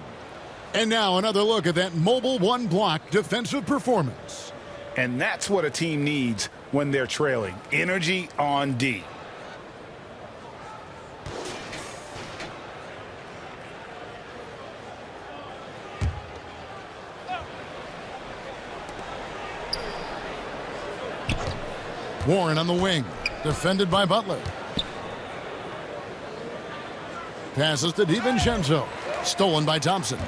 And now another look at that mobile one-block defensive performance. And that's what a team needs when they're trailing. Energy on D. Warren on the wing. Defended by Butler. Passes to DiVincenzo. Stolen by Thompson.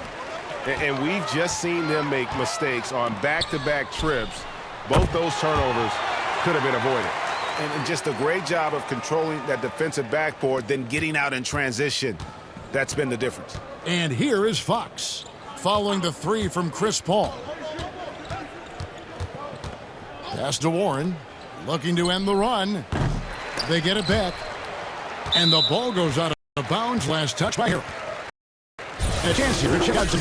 And we've just seen them make mistakes on back-to-back trips. Both those turnovers could have been avoided. And just a great job of controlling that defensive backboard, then getting out in transition. That's been the difference. And here is Fox, following the 3 from Chris Paul. Pass to Warren, looking to end the run. They get it back. And the ball goes out of bounds. Last touch by Harrell. And a chance here to check out some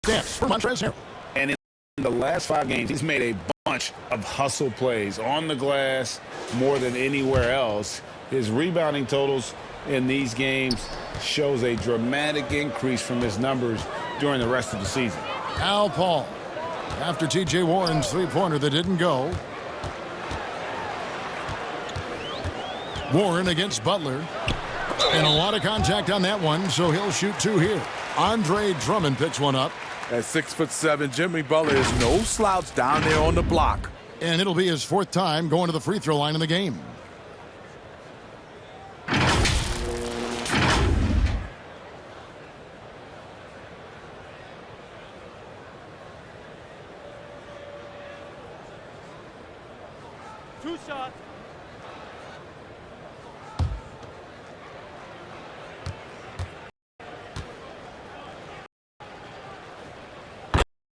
stats for Montrezl Harrell. And in the last 5 games, he's made a bunch of hustle plays on the glass more than anywhere else. His rebounding totals in these games shows a dramatic increase from his numbers during the rest of the season. Al Paul, after T.J. Warren's three-pointer that didn't go. Warren against Butler. And a lot of contact on that one, so he'll shoot 2 here. Andre Drummond picks one up. At 6'7", Jimmy Butler is no slouch down there on the block. And it'll be his 4th time going to the free throw line in the game. Two shots.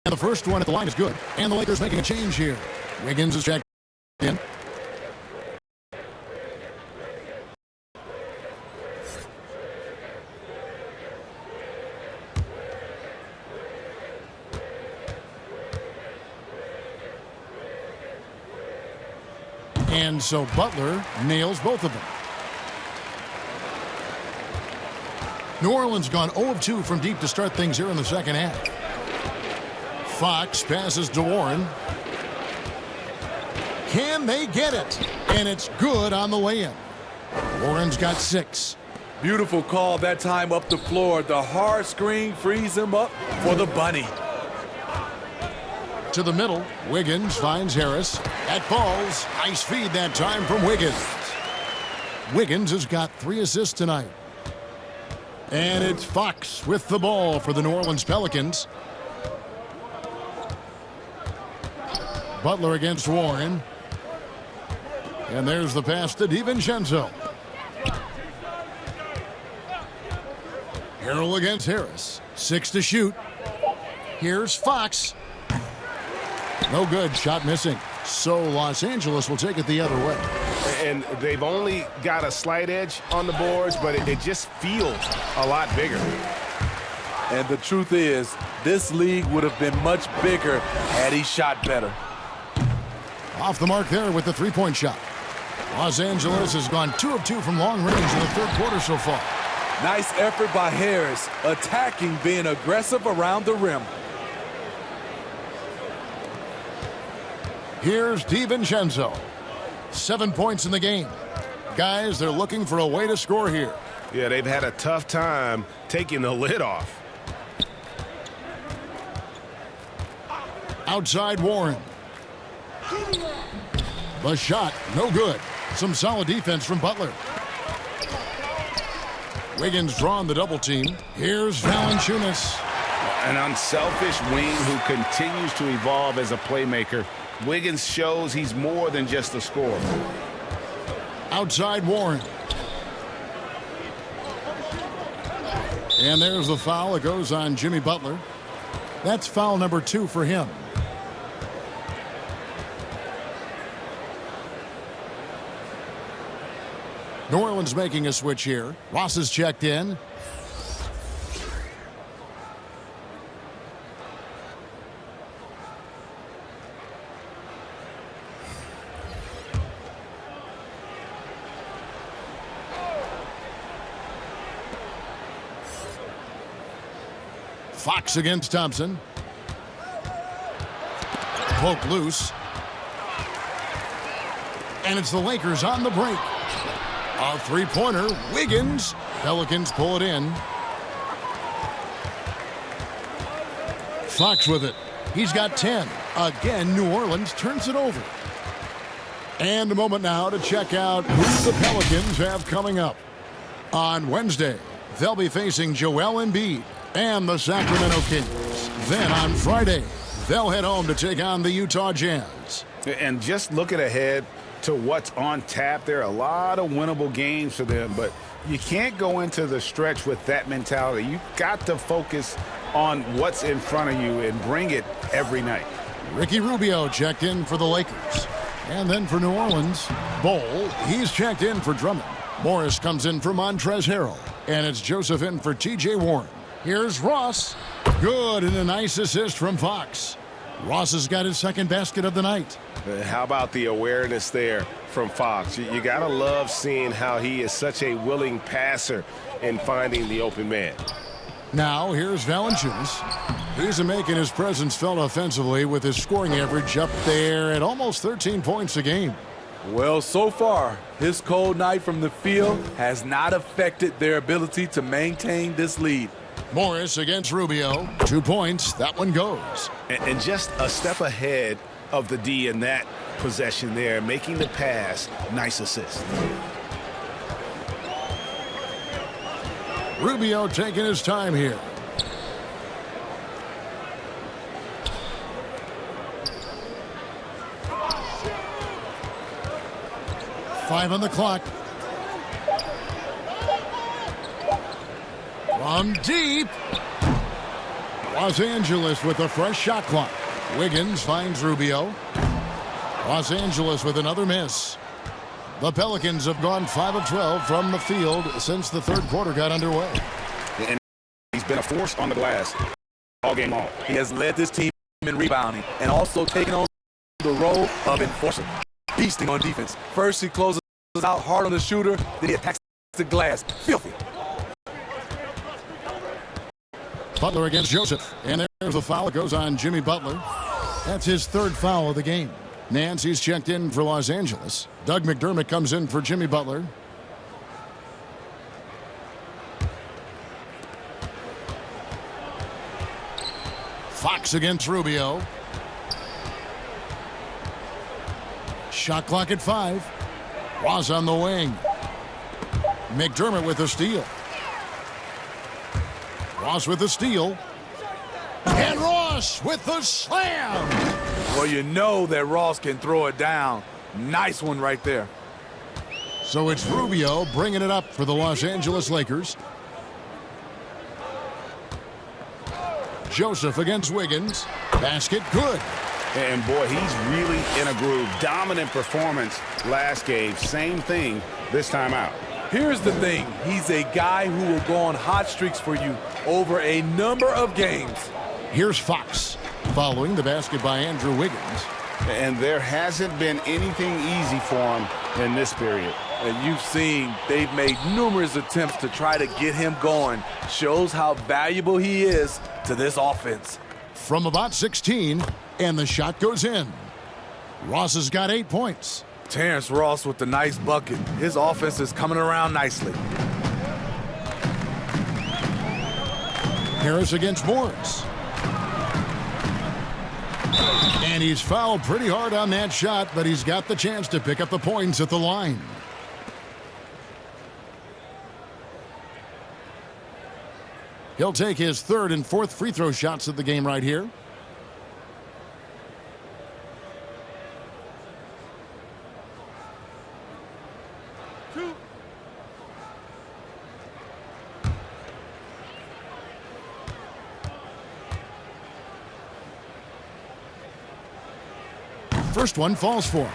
And the first one at the line is good. And the Lakers making a change here. Wiggins is checked in. And so Butler nails both of them. New Orleans gone 0 of 2 from deep to start things here in the second half. Fox passes to Warren. Can they get it? And it's good on the lay-in. Warren's got 6. Beautiful call that time up the floor. The hard screen frees him up for the bunny. To the middle, Wiggins finds Harris. That falls. Nice feed that time from Wiggins. Wiggins has got 3 assists tonight. And it's Fox with the ball for the New Orleans Pelicans. Butler against Warren. And there's the pass to DiVincenzo. Harrell against Harris. 6 to shoot. Here's Fox. No good. Shot missing. So Los Angeles will take it the other way. And they've only got a slight edge on the boards, but it just feels a lot bigger. And the truth is, this league would have been much bigger had he shot better. Off the mark there with the three-point shot. Los Angeles has gone 2 of 2 from long range in the third quarter so far. Nice effort by Harris, attacking, being aggressive around the rim. Here's DiVincenzo. 7 points in the game. Guys, they're looking for a way to score here. Yeah, they've had a tough time taking the lid off. Outside Warren. The shot, no good. Some solid defense from Butler. Wiggins drawn the double team. Here's Valanciunas. An unselfish wing who continues to evolve as a playmaker. Wiggins shows he's more than just a scorer. Outside Warren. And there's the foul. It goes on Jimmy Butler. That's foul number 2 for him. New Orleans making a switch here. Ross is checked in. Fox against Thompson. Poke loose. And it's the Lakers on the break. A three-pointer, Wiggins. Pelicans pull it in. Fox with it. He's got 10. Again, New Orleans turns it over. And a moment now to check out who the Pelicans have coming up. On Wednesday, they'll be facing Joel Embiid and the Sacramento Kings. Then on Friday, they'll head home to take on the Utah Jazz. And just looking ahead to what's on tap, there are a lot of winnable games for them, but you can't go into the stretch with that mentality. You've got to focus on what's in front of you and bring it every night. Ricky Rubio checked in for the Lakers. And then for New Orleans, Bol, he's checked in for Drummond. Morris comes in for Montrezl Harrell. And it's Joseph in for T.J. Warren. Here's Ross. Good, and a nice assist from Fox. Ross has got his second basket of the night. How about the awareness there from Fox? You got to love seeing how he is such a willing passer in finding the open man. Now, here's Valanciunas. He's making his presence felt offensively with his scoring average up there at almost 13 points a game. Well, so far, his cold night from the field has not affected their ability to maintain this lead. Morris against Rubio. 2 points. That one goes. And just a step ahead of the D in that possession there, making the pass. Nice assist. Rubio taking his time here. Five on the clock. From deep. Los Angeles with a fresh shot clock. Wiggins finds Rubio. Los Angeles with another miss. The Pelicans have gone 5 of 12 from the field since the third quarter got underway. And he's been a force on the glass all game long. He has led this team in rebounding and also taken on the role of enforcer, beasting on defense. First, he closes out hard on the shooter, then he attacks the glass. Filthy. Butler against Joseph. And there's the foul. It goes on Jimmy Butler. That's his third foul of the game. Nancy's checked in for Los Angeles. Doug McDermott comes in for Jimmy Butler. Fox against Rubio. Shot clock at 5. Ross on the wing. McDermott with the steal. Ross with the steal. And Ross with the slam. Well, you know that Ross can throw it down. Nice one right there. So it's Rubio bringing it up for the Los Angeles Lakers. Joseph against Wiggins. Basket good. And boy, he's really in a groove. Dominant performance last game. Same thing this time out. Here's the thing. He's a guy who will go on hot streaks for you over a number of games. Here's Fox following the basket by Andrew Wiggins. And there hasn't been anything easy for him in this period. And you've seen they've made numerous attempts to try to get him going. Shows how valuable he is to this offense. From about 16, and the shot goes in. Ross has got 8 points. Terrence Ross with the nice bucket. His offense is coming around nicely. Harris against Morris. And he's fouled pretty hard on that shot, but he's got the chance to pick up the points at the line. He'll take his 3rd and 4th free throw shots of the game right here. First one falls for him.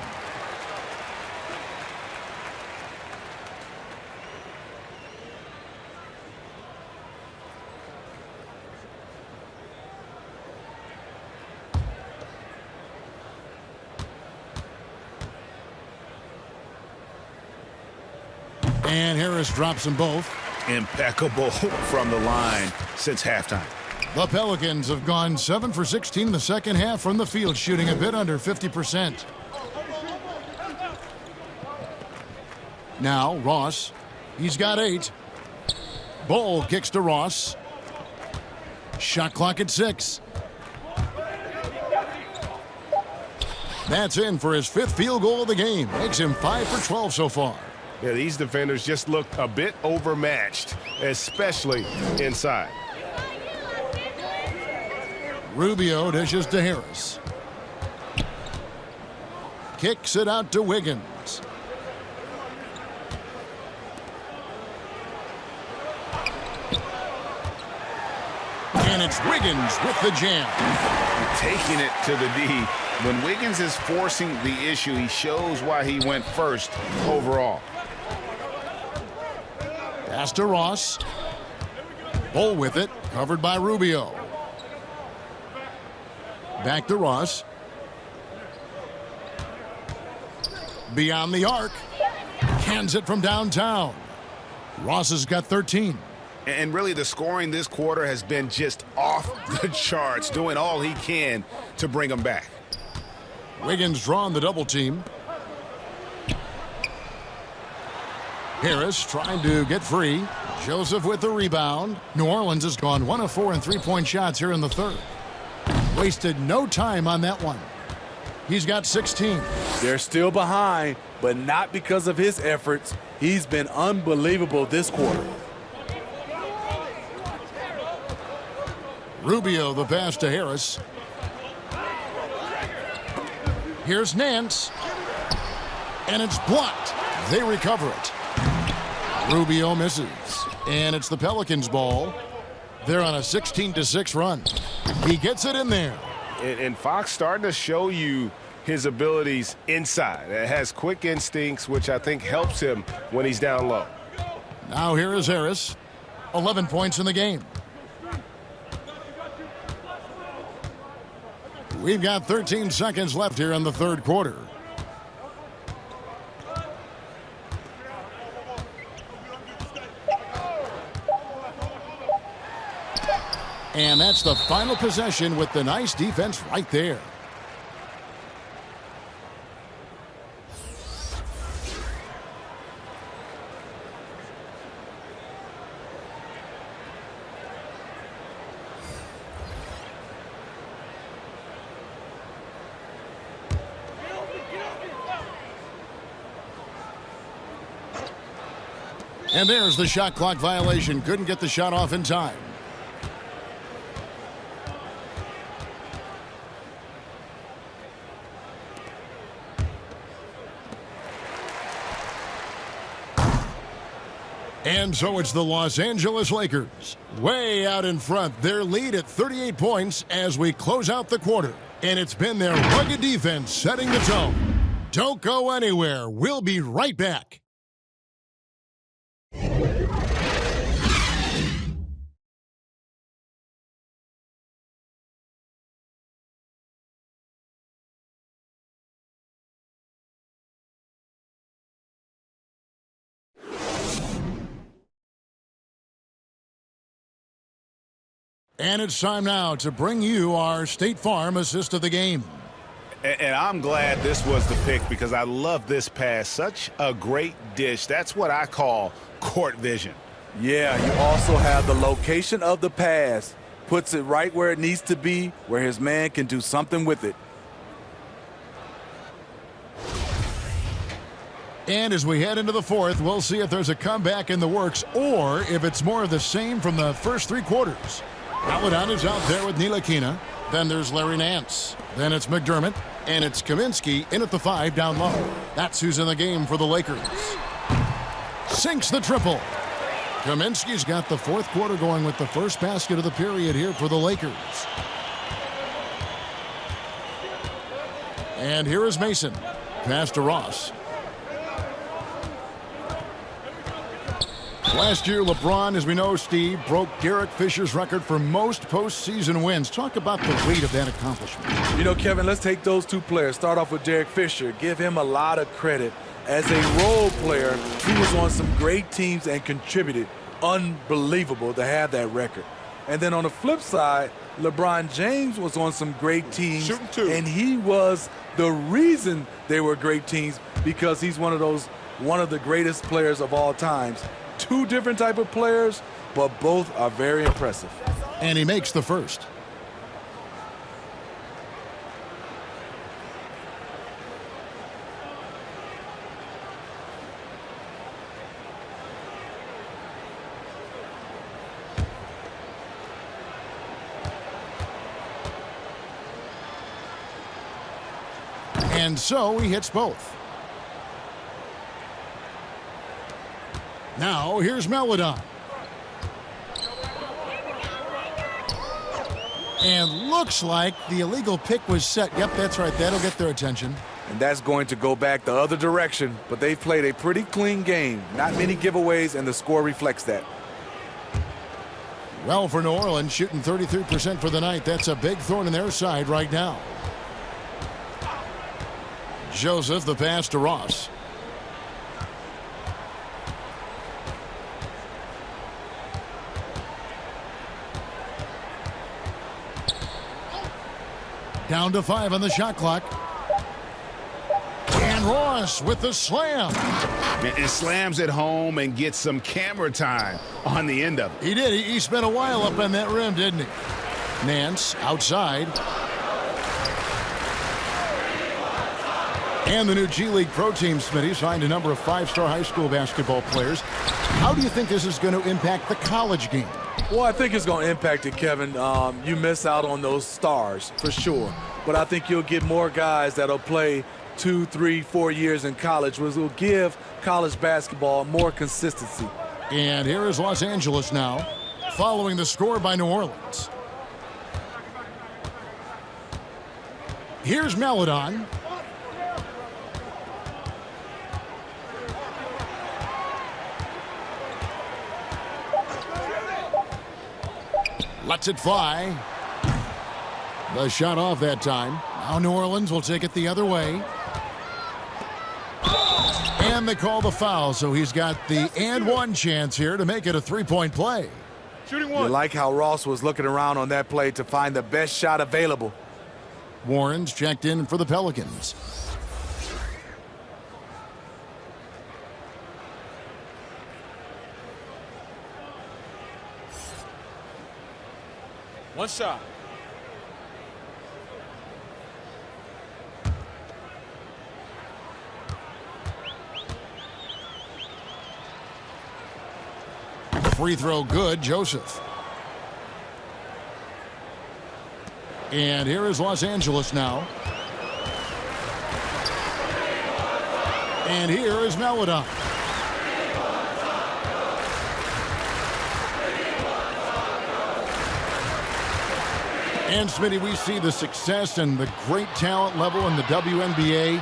And Harris drops them both. Impeccable from the line since halftime. The Pelicans have gone 7 for 16 in the second half from the field, shooting a bit under 50%. Now Ross, he's got 8. Bol kicks to Ross. Shot clock at 6. That's in for his 5th field goal of the game. Makes him 5 for 12 so far. Yeah, these defenders just look a bit overmatched, especially inside. Rubio dishes to Harris. Kicks it out to Wiggins. And it's Wiggins with the jam. Taking it to the D. When Wiggins is forcing the issue, he shows why he went first overall. Pass to Ross. Bol with it, covered by Rubio. Back to Ross. Beyond the arc. Cans it from downtown. Ross has got 13. And really the scoring this quarter has been just off the charts, doing all he can to bring them back. Wiggins drawing the double team. Harris trying to get free. Joseph with the rebound. New Orleans has gone 1 of 4 in three-point shots here in the third. Wasted no time on that one. He's got 16. They're still behind, but not because of his efforts. He's been unbelievable this quarter. Rubio the pass to Harris. Here's Nance. And it's blocked. They recover it. Rubio misses. And it's the Pelicans' ball. They're on a 16-6 run. He gets it in there. And Fox starting to show you his abilities inside. It has quick instincts, which I think helps him when he's down low. Now here is Harris. 11 points in the game. We've got 13 seconds left here in the third quarter. And that's the final possession with the nice defense right there. And there's the shot clock violation. Couldn't get the shot off in time. And so it's the Los Angeles Lakers way out in front. Their lead at 38 points as we close out the quarter. And it's been their rugged defense setting the tone. Don't go anywhere. We'll be right back. And it's time now to bring you our State Farm assist of the game. And I'm glad this was the pick because I love this pass. Such a great dish. That's what I call court vision. Yeah, you also have the location of the pass. Puts it right where it needs to be, where his man can do something with it. And as we head into the fourth, we'll see if there's a comeback in the works or if it's more of the same from the first three quarters. Paladon is out there with Ntilikina. Then there's Larry Nance. Then it's McDermott. And it's Kaminsky in at the 5 down low. That's who's in the game for the Lakers. Sinks the triple. Kaminsky's got the fourth quarter going with the first basket of the period here for the Lakers. And here is Mason. Pass to Ross. Last year, LeBron, as we know, Steve, broke Derek Fisher's record for most postseason wins. Talk about the weight of that accomplishment. You know, Kevin, let's take those two players. Start off with Derek Fisher. Give him a lot of credit. As a role player, he was on some great teams and contributed. Unbelievable to have that record. And then on the flip side, LeBron James was on some great teams. Shooting two. And he was the reason they were great teams because he's one of the greatest players of all times. Two different type of players, but both are very impressive. And he makes the first. And so he hits both. Now, here's Melodon. And looks like the illegal pick was set. Yep, that's right. That'll get their attention. And that's going to go back the other direction. But they've played a pretty clean game. Not many giveaways, and the score reflects that. Well, for New Orleans, shooting 33% for the night. That's a big thorn in their side right now. Joseph, the pass to Ross. Down to 5 on the shot clock. And Ross with the slam. And slams it home and gets some camera time on the end of it. He did. He spent a while up on that rim, didn't he? Nance outside. And the new G League Pro Team, Smitty, signed a number of 5-star high school basketball players. How do you think this is going to impact the college game? Well, I think it's going to impact it, Kevin. You miss out on those stars, for sure. But I think you'll get more guys that'll play 2, 3, 4 years in college, which will give college basketball more consistency. And here is Los Angeles now, following the score by New Orleans. Here's Melodon. Lets it fly. The shot off that time. Now New Orleans will take it the other way. And they call the foul, so he's got the and one chance here to make it a three-point play. Shooting one. You like how Ross was looking around on that play to find the best shot available. Warren's checked in for the Pelicans. One shot. Free throw good, Joseph. And here is Los Angeles now. And here is Melodon. And Smitty, we see the success and the great talent level in the WNBA.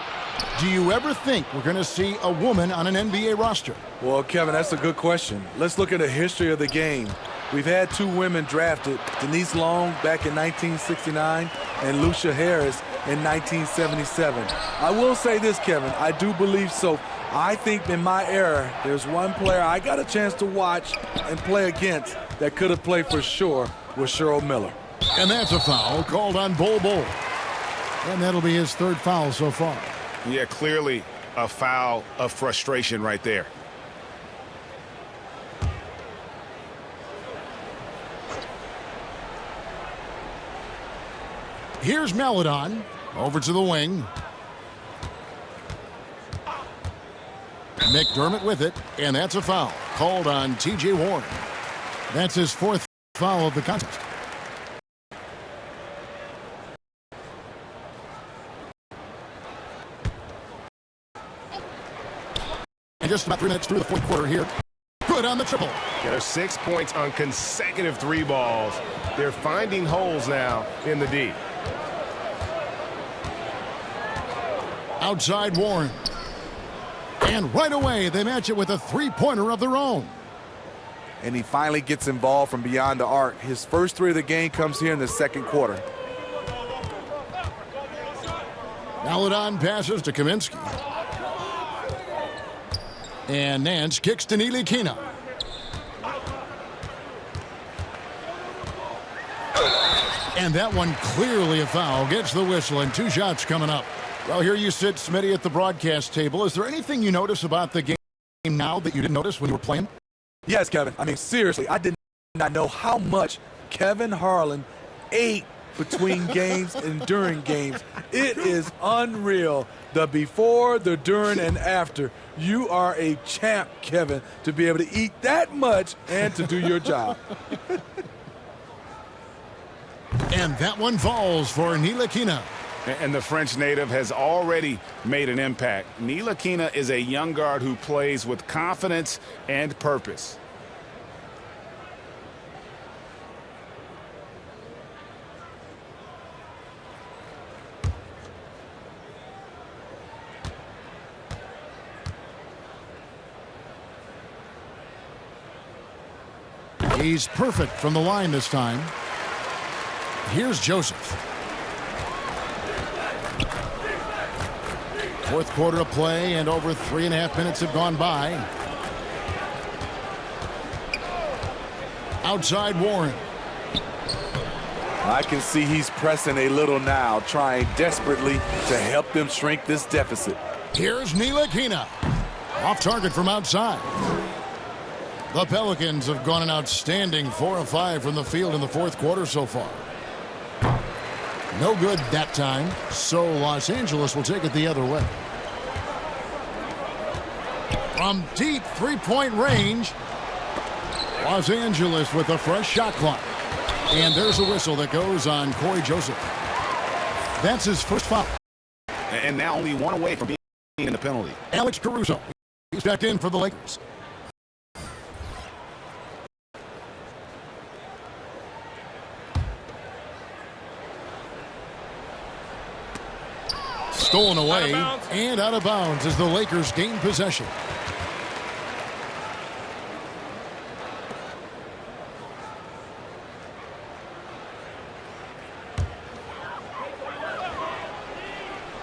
Do you ever think we're going to see a woman on an NBA roster? Well, Kevin, that's a good question. Let's look at the history of the game. We've had 2 women drafted, Denise Long back in 1969 and Lucia Harris in 1977. I will say this, Kevin, I do believe so. I think in my era, there's one player I got a chance to watch and play against that could have played for sure was Cheryl Miller. And that's a foul called on Bol Bol. And that'll be his 3rd foul so far. Yeah, clearly a foul of frustration right there. Here's Maledon over to the wing. McDermott with it, and that's a foul called on T.J. Warren. That's his 4th foul of the contest. And just about 3 minutes through the 4th quarter here. Good on the triple. Yeah, there's 6 points on consecutive 3 balls. They're finding holes now in the D. Outside Warren. And right away, they match it with a 3-pointer of their own. And he finally gets involved from beyond the arc. His first 3 of the game comes here in the 2nd quarter. Maledon passes to Kaminsky. And Nance kicks to Ntilikina. And that one clearly a foul. Gets the whistle, and 2 shots coming up. Well, here you sit, Smitty, at the broadcast table. Is there anything you notice about the game now that you didn't notice when you were playing? Yes, Kevin. I mean, seriously, I did not know how much Kevin Harlan ate between games and during games. It is unreal. The before, the during, and after. You are a champ, Kevin, to be able to eat that much and to do your job. And that one falls for Ntilikina. And the French native has already made an impact. Ntilikina is a young guard who plays with confidence and purpose. He's perfect from the line this time. Here's Joseph. 4th quarter of play, and over 3.5 minutes have gone by. Outside Warren. I can see he's pressing a little now, trying desperately to help them shrink this deficit. Here's Ntilikina. Off target from outside. The Pelicans have gone an outstanding 4 of 5 from the field in the 4th quarter so far. No good that time, so Los Angeles will take it the other way. From deep 3-point range, Los Angeles with a fresh shot clock. And there's a whistle that goes on Corey Joseph. That's his 1st foul. And now only 1 away from being in the penalty. Alex Caruso. He's back in for the Lakers. Stolen away and out of bounds as the Lakers gain possession.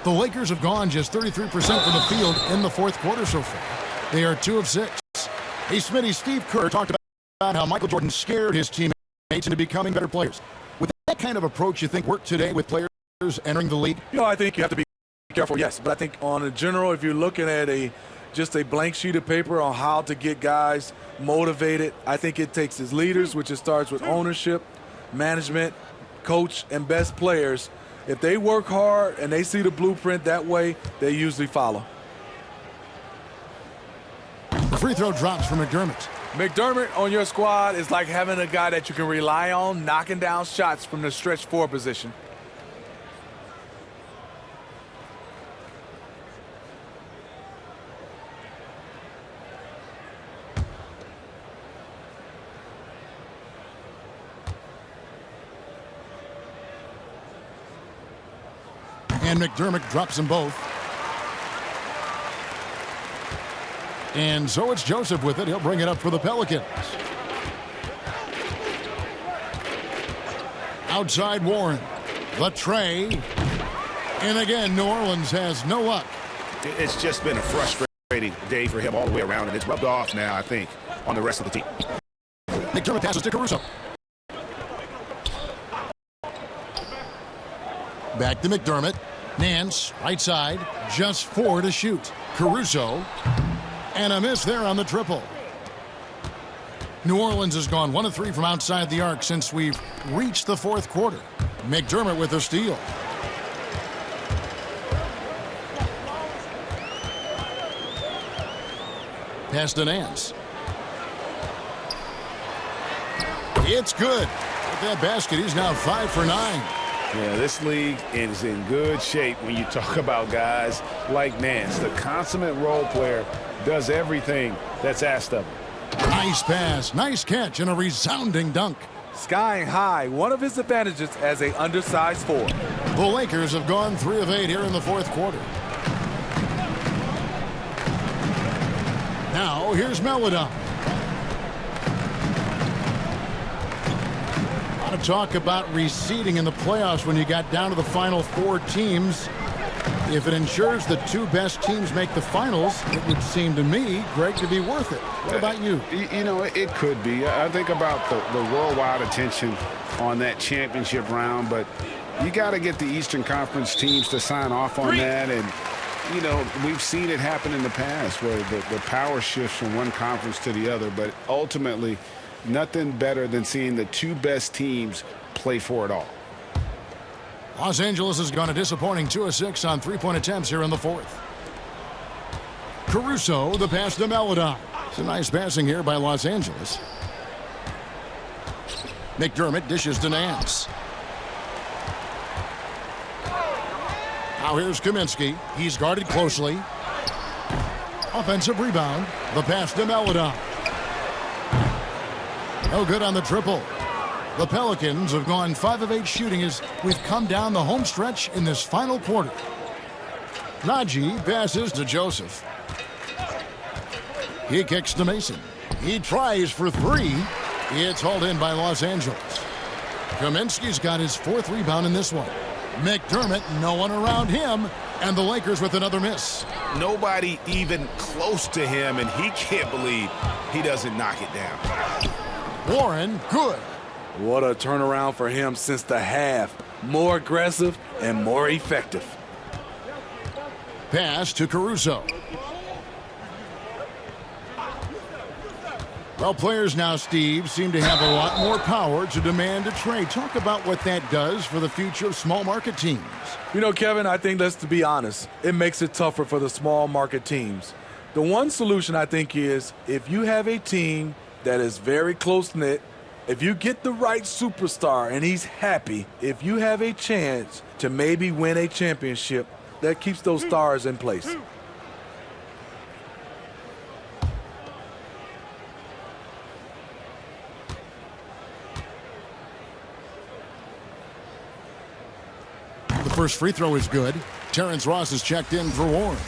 The Lakers have gone just 33% from the field in the 4th quarter so far. They are 2 of 6. Hey, Smitty, Steve Kerr talked about how Michael Jordan scared his teammates into becoming better players. With that kind of approach, you think work today with players entering the league? You know, I think you have to be careful, yes. But I think on a general, if you're looking at just a blank sheet of paper on how to get guys motivated, I think it takes as leaders, which it starts with ownership, management, coach, and best players. If they work hard and they see the blueprint that way, they usually follow. The free throw drops from McDermott. McDermott on your squad is like having a guy that you can rely on knocking down shots from the stretch 4 position. And McDermott drops them both. And so it's Joseph with it. He'll bring it up for the Pelicans. Outside Warren. The tray. And again, New Orleans has no luck. It's just been a frustrating day for him all the way around, and it's rubbed off now, I think, on the rest of the team. McDermott passes to Caruso. Back to McDermott. Nance, right side, just 4 to shoot. Caruso, and a miss there on the triple. New Orleans has gone 1 of 3 from outside the arc since we've reached the fourth quarter. McDermott with a steal. Pass to Nance. It's good. With that basket, he's now 5 for 9. Yeah, this league is in good shape when you talk about guys like Nance. The consummate role player does everything that's asked of him. Nice pass, nice catch, and a resounding dunk. Skying high, one of his advantages as a undersized forward. The Lakers have gone 3 of 8 here in the fourth quarter. Now, here's Melodon. A lot of talk about reseeding in the playoffs when you got down to the final 4 teams. If it ensures the 2 best teams make the finals, it would seem to me, Greg, to be worth it. What about you? You know, it could be. I think about the worldwide attention on that championship round, but you got to get the Eastern Conference teams to sign off on that. And, you know, we've seen it happen in the past where the power shifts from one conference to the other, but ultimately nothing better than seeing the 2 best teams play for it all. Los Angeles has gone a disappointing 2 of 6 on 3-point attempts here in the fourth. Caruso, the pass to Melodon. It's a nice passing here by Los Angeles. McDermott dishes to Nance. Now here's Kaminsky. He's guarded closely. Offensive rebound. The pass to Melodon. No good on the triple. The Pelicans have gone 5 of 8 shooting as we've come down the home stretch in this final quarter. Najee passes to Joseph. He kicks to Mason. He tries for 3. It's hauled in by Los Angeles. Kaminsky's got his 4th rebound in this one. McDermott, no one around him, and the Lakers with another miss. Nobody even close to him, and he can't believe he doesn't knock it down. Warren, good. What a turnaround for him since the half. More aggressive and more effective. Pass to Caruso. Well, players now, Steve, seem to have a lot more power to demand a trade. Talk about what that does for the future of small market teams. You know, Kevin, I think, let's be honest, it makes it tougher for the small market teams. The one solution, I think, is if you have a team that is very close-knit, if you get the right superstar and he's happy, if you have a chance to maybe win a championship, that keeps those stars in place. The first free throw is good. Terrence Ross is checked in for Warren.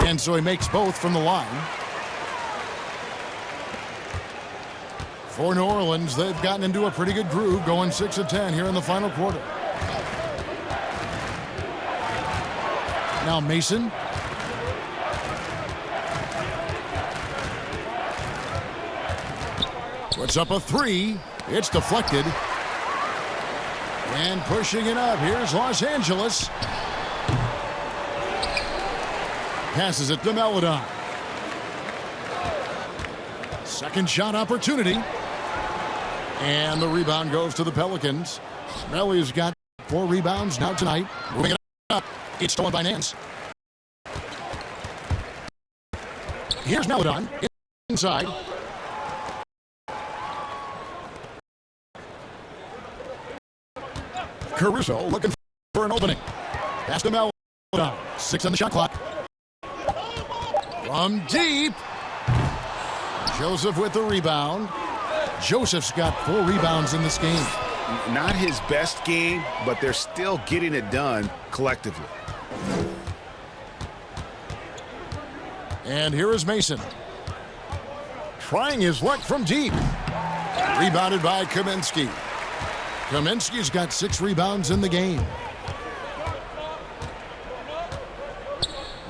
And so he makes both from the line. For New Orleans, they've gotten into a pretty good groove, going 6 of 10 here in the final quarter. Now Mason. Puts up a 3. It's deflected. And pushing it up, here's Los Angeles. Passes it to Melodon. Second shot opportunity. And the rebound goes to the Pelicans. Melly's got 4 rebounds now tonight. Moving it up. It's stolen by Nance. Here's Melodon inside. Caruso looking for an opening. Pass to Melodon. 6 on the shot clock. From deep. Joseph with the rebound. Joseph's got 4 rebounds in this game. Not his best game, but they're still getting it done collectively. And here is Mason. Trying his luck from deep. Rebounded by Kaminsky. Kaminsky's got 6 rebounds in the game.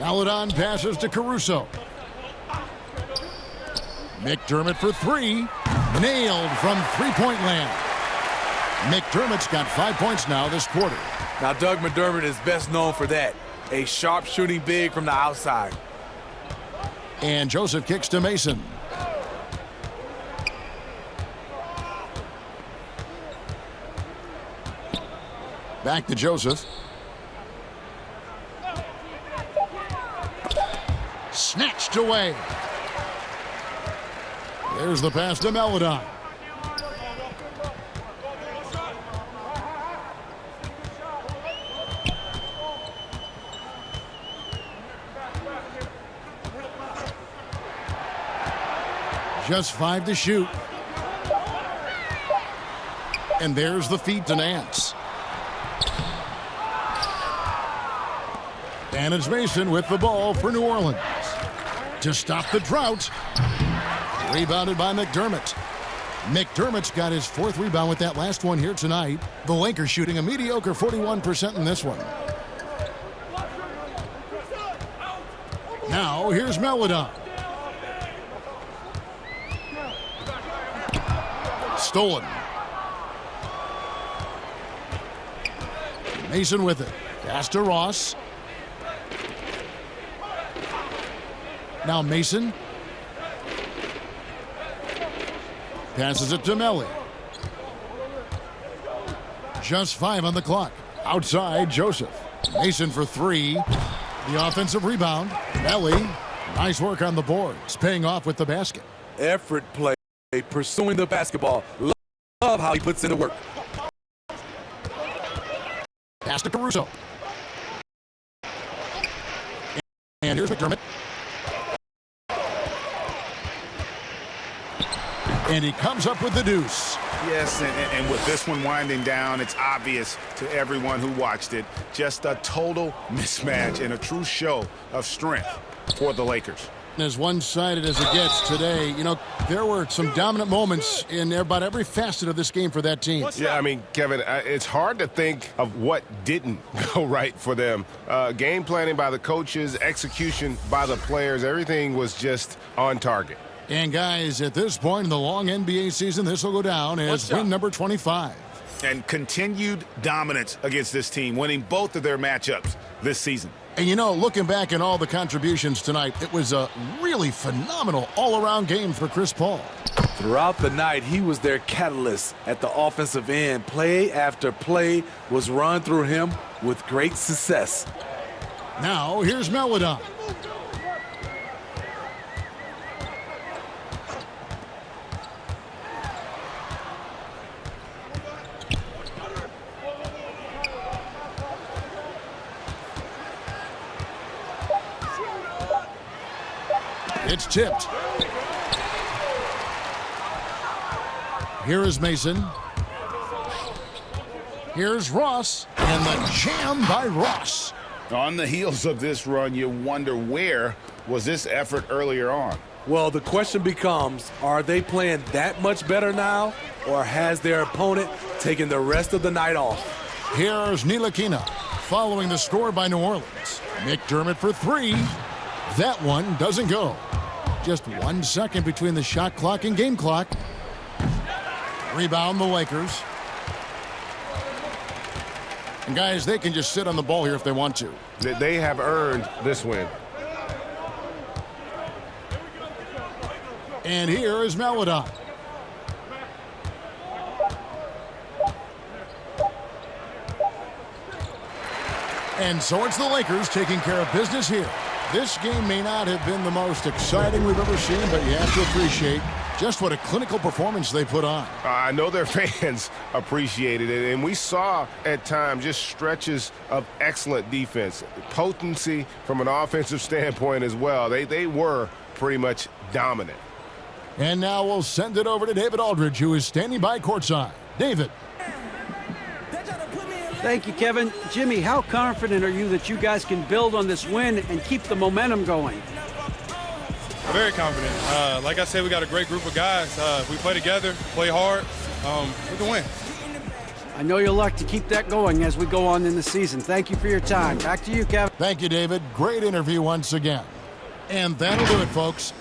Melodon passes to Caruso. McDermott for 3. Nailed from three-point land. McDermott's got 5 points now this quarter. Now, Doug McDermott is best known for that. A sharp shooting big from the outside. And Joseph kicks to Mason. Back to Joseph. Snatched away. There's the pass to Melodon. Just 5 to shoot. And there's the feed to Nance. And it's Mason with the ball for New Orleans. To stop the drought. Rebounded by McDermott. McDermott's got his 4th rebound with that last one here tonight. The Lakers shooting a mediocre 41% in this one. Now here's Melodon. Stolen. Mason with it. Pass to Ross. Now Mason. Passes it to Melly. Just 5 on the clock. Outside, Joseph. Mason for 3. The offensive rebound. Melly. Nice work on the boards. Paying off with the basket. Effort play. Pursuing the basketball. Love how he puts in the work. Pass to Caruso. And here's McDermott. And he comes up with the deuce. Yes, and with this one winding down, it's obvious to everyone who watched it. Just a total mismatch and a true show of strength for the Lakers. As one-sided as it gets today, you know, there were some dominant moments in about every facet of this game for that team. Yeah, I mean, Kevin, it's hard to think of what didn't go right for them. Game planning by the coaches, execution by the players, everything was just on target. And guys, at this point in the long NBA season, this will go down as win number 25. And continued dominance against this team, winning both of their matchups this season. And you know, looking back at all the contributions tonight, it was a really phenomenal all-around game for Chris Paul. Throughout the night, he was their catalyst at the offensive end. Play after play was run through him with great success. Now, here's Melodon. It's tipped. Here is Mason. Here's Ross, and the jam by Ross. On the heels of this run, you wonder where was this effort earlier on? Well, the question becomes, are they playing that much better now, or has their opponent taken the rest of the night off? Here's Ntilikina following the score by New Orleans. McDermott for 3. That one doesn't go. Just 1 second between the shot clock and game clock. Rebound the Lakers. And guys, they can just sit on the ball here if they want to. They have earned this win. And here is Melodon. And so it's the Lakers taking care of business here. This game may not have been the most exciting we've ever seen, but you have to appreciate Just what a clinical performance they put on. I know their fans appreciated it, and we saw at times just stretches of excellent defense, potency from an offensive standpoint as well. They were pretty much dominant. And now we'll send it over to David Aldridge, who is standing by courtside. David. Thank you, Kevin. Jimmy, how confident are you that you guys can build on this win and keep the momentum going? Very confident. Like I said, we got a great group of guys. If we play together, play hard, we can win. I know you'll like to keep that going as we go on in the season. Thank you for your time. Back to you, Kevin. Thank you, David. Great interview once again. And that'll do it, folks.